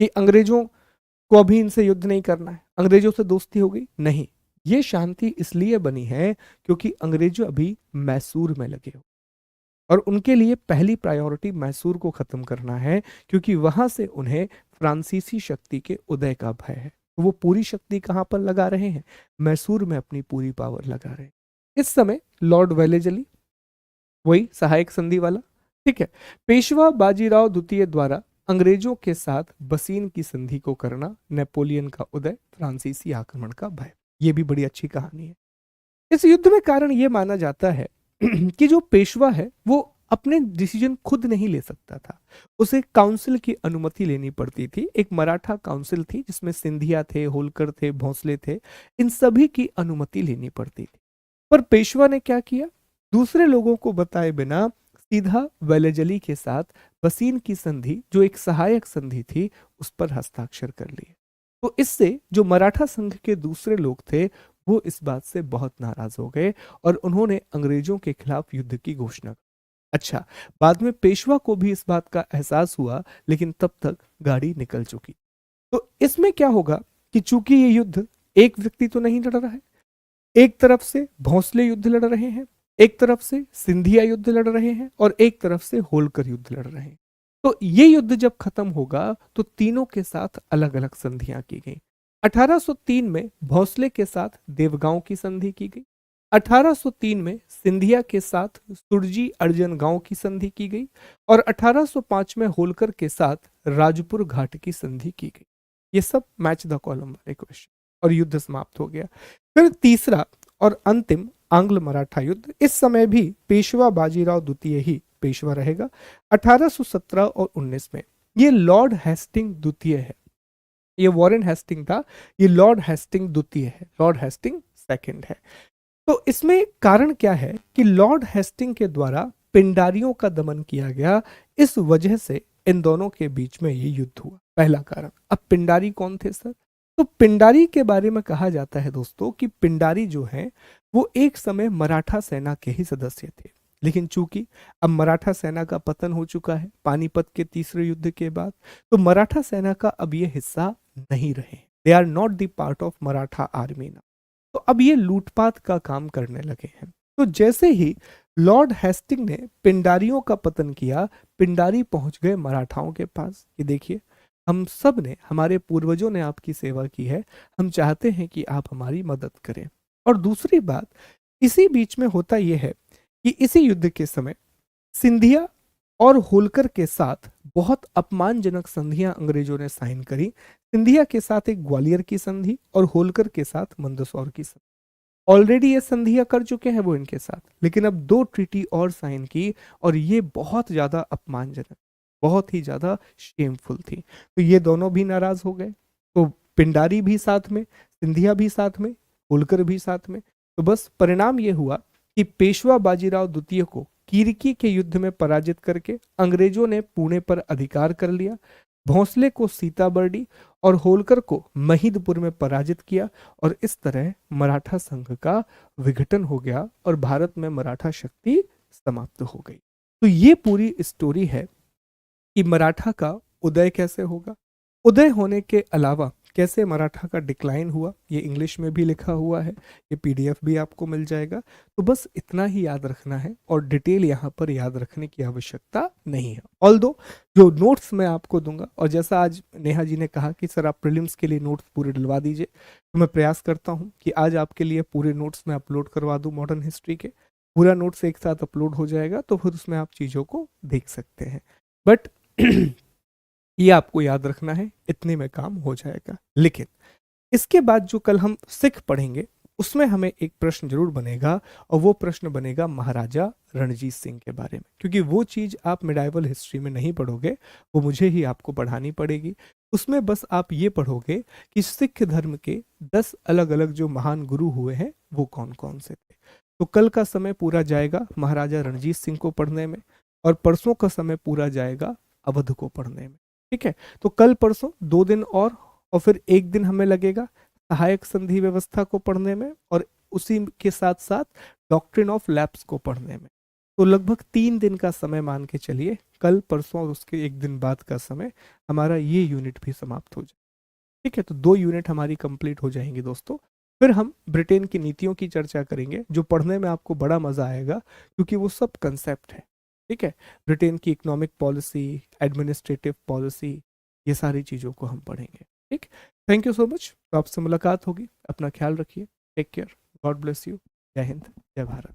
कि अंग्रेजों को अभी इनसे युद्ध नहीं करना है, अंग्रेजों से दोस्ती हो गई, नहीं। ये शांति इसलिए बनी है क्योंकि अंग्रेजों अभी मैसूर में लगे हो और उनके लिए पहली प्रायोरिटी मैसूर को खत्म करना है, क्योंकि वहां से उन्हें फ्रांसीसी शक्ति के उदय का भय है। वो पूरी शक्ति कहां पर लगा रहे हैं, मैसूर में अपनी पूरी पावर लगा रहे हैं। इस समय लॉर्ड वेलेजली, वही सहायक संधि वाला, ठीक है, पेशवा बाजीराव द्वितीय द्वारा अंग्रेजों के साथ बसीन की संधि को करना, नेपोलियन का उदय, फ्रांसीसी आक्रमण का भय। ये भी बड़ी अच्छी कहानी है। इस युद्ध में कारण यह माना जाता है कि जो पेशवा है वो अपने डिसीजन खुद नहीं ले सकता था, उसे काउंसिल की अनुमति लेनी पड़ती थी। एक मराठा काउंसिल थी जिसमें सिंधिया थे, होलकर थे, भोंसले थे, इन सभी की अनुमति लेनी पड़ती थी। पर पेशवा ने क्या किया, दूसरे लोगों को बताए बिना सीधा वेलेजली के साथ बसीन की संधि, जो एक सहायक संधि थी, उस पर हस्ताक्षर कर लिए। तो इससे जो मराठा संघ के दूसरे लोग थे वो इस बात से बहुत नाराज हो गए और उन्होंने अंग्रेजों के खिलाफ युद्ध की घोषणा की। अच्छा, बाद में पेशवा को भी इस बात का एहसास हुआ, लेकिन तब तक गाड़ी निकल चुकी। तो इसमें क्या होगा कि चूंकि ये युद्ध एक व्यक्ति तो नहीं लड़ रहा है, एक तरफ से भोंसले युद्ध लड़ रहे हैं, एक तरफ से सिंधिया युद्ध लड़ रहे हैं और एक तरफ से होलकर युद्ध लड़ रहे हैं। तो ये युद्ध जब खत्म होगा तो तीनों के साथ अलग अलग संधियां की गई। 1803 में भोसले के साथ देवगांव की संधि की गई। 1803 में सिंधिया के साथ सुरजी अर्जन गांव की संधि की गई और 1805 में होलकर के साथ राजपुर घाट की संधि की गई। ये सब मैच द कॉलम वाले क्वेश्चन, और युद्ध समाप्त हो गया। फिर तीसरा और अंतिम आंग्ल मराठा युद्ध। इस समय भी पेशवा बाजीराव द्वितीय ही पेशवा रहेगा। 1817 और 19 में ये लॉर्ड हेस्टिंग द्वितीय है, ये वॉरेन हेस्टिंग था, ये लॉर्ड हेस्टिंग द्वितीय है, लॉर्ड हेस्टिंग सेकंड है। तो इसमें कारण क्या है कि लॉर्ड हेस्टिंग के द्वारा पिंडारियों का दमन किया गया, इस वजह से इन दोनों के बीच में ये युद्ध हुआ, पहला कारण। अब पिंडारी कौन थे सर? तो पिंडारी के बारे में कहा जाता है दोस्तों कि पिंडारी जो हैं वो एक समय मराठा सेना के ही सदस्य थे, लेकिन चूंकि अब मराठा सेना का पतन हो चुका है पानीपत के तीसरे युद्ध के बाद, तो मराठा सेना का अब ये हिस्सा नहीं रहे। They are not the part of Maratha army ना। तो अब ये लूटपाट का काम करने लगे हैं। तो जैसे ही लॉर्ड हेस्टिंग ने पिंडारियों का पतन किया, पिंडारी पहुंच गए मराठाओं के पास कि देखिए, हम सब ने, हमारे पूर्वजों ने आपकी सेवा की है, हम चाहते हैं कि आप हमारी मदद करें। और दूसरी बात, इसी बीच में होता यह है कि इसी युद्ध के समय सिंधिया और होलकर के साथ बहुत अपमानजनक संधियां अंग्रेजों ने साइन करी। सिंधिया के साथ एक ग्वालियर की संधि और होलकर के साथ मंदसौर की संधि। ऑलरेडी ये संधियां कर चुके हैं वो इनके साथ, लेकिन अब 2 ट्रीटी और साइन की, और ये बहुत ज्यादा अपमानजनक, बहुत ही ज्यादा शेमफुल थी। तो ये दोनों भी नाराज हो गए। तो पिंडारी भी साथ में, सिंधिया भी साथ में, होलकर भी साथ में। तो बस परिणाम ये हुआ कि पेशवा बाजीराव द्वितीय को कीरकी के युद्ध में पराजित करके अंग्रेजों ने पुणे पर अधिकार कर लिया, भोंसले को सीताबर्डी और होलकर को महिदपुर में पराजित किया, और इस तरह मराठा संघ का विघटन हो गया और भारत में मराठा शक्ति समाप्त हो गई। तो ये पूरी स्टोरी है कि मराठा का उदय कैसे होगा, उदय होने के अलावा कैसे मराठा का डिक्लाइन हुआ। ये इंग्लिश में भी लिखा हुआ है, ये पीडीएफ भी आपको मिल जाएगा। तो बस इतना ही याद रखना है, और डिटेल यहाँ पर याद रखने की आवश्यकता नहीं है। ऑल्दो जो नोट्स मैं आपको दूंगा, और जैसा आज नेहा जी ने कहा कि सर आप प्रीलिम्स के लिए नोट्स पूरे डलवा दीजिए, तो मैं प्रयास करता हूँ कि आज आपके लिए पूरे नोट्स मैं अपलोड करवा दूँ मॉडर्न हिस्ट्री के। पूरा नोट्स एक साथ अपलोड हो जाएगा, तो फिर उसमें आप चीज़ों को देख सकते हैं। बट ये आपको याद रखना है, इतने में काम हो जाएगा। लेकिन इसके बाद जो कल हम सिख पढ़ेंगे उसमें हमें एक प्रश्न जरूर बनेगा, और वो प्रश्न बनेगा महाराजा रणजीत सिंह के बारे में, क्योंकि वो चीज़ आप मिडाइवल हिस्ट्री में नहीं पढ़ोगे, वो मुझे ही आपको पढ़ानी पड़ेगी। उसमें बस आप ये पढ़ोगे कि सिख धर्म के 10 अलग अलग जो महान गुरु हुए हैं वो कौन कौन से थे। तो कल का समय पूरा जाएगा महाराजा रणजीत सिंह को पढ़ने में, और परसों का समय पूरा जाएगा अवध को पढ़ने में। ठीक है, तो कल परसों 2 दिन और फिर 1 दिन हमें लगेगा सहायक संधि व्यवस्था को पढ़ने में, और उसी के साथ साथ डॉक्ट्रिन ऑफ लैप्स को पढ़ने में। तो लगभग 3 दिन का समय मान के चलिए, कल परसों और उसके 1 दिन बाद का समय हमारा ये यूनिट भी समाप्त हो जाए। ठीक है, तो 2 यूनिट हमारी कंप्लीट हो जाएंगी दोस्तों। फिर हम ब्रिटेन की नीतियों की चर्चा करेंगे, जो पढ़ने में आपको बड़ा मजा आएगा, क्योंकि वो सब कंसेप्ट है। ठीक है, ब्रिटेन की इकोनॉमिक पॉलिसी, एडमिनिस्ट्रेटिव पॉलिसी, ये सारी चीज़ों को हम पढ़ेंगे। ठीक, थैंक यू सो मच। तो आपसे मुलाकात होगी, अपना ख्याल रखिए, take care, god bless you, जय हिंद, जय भारत।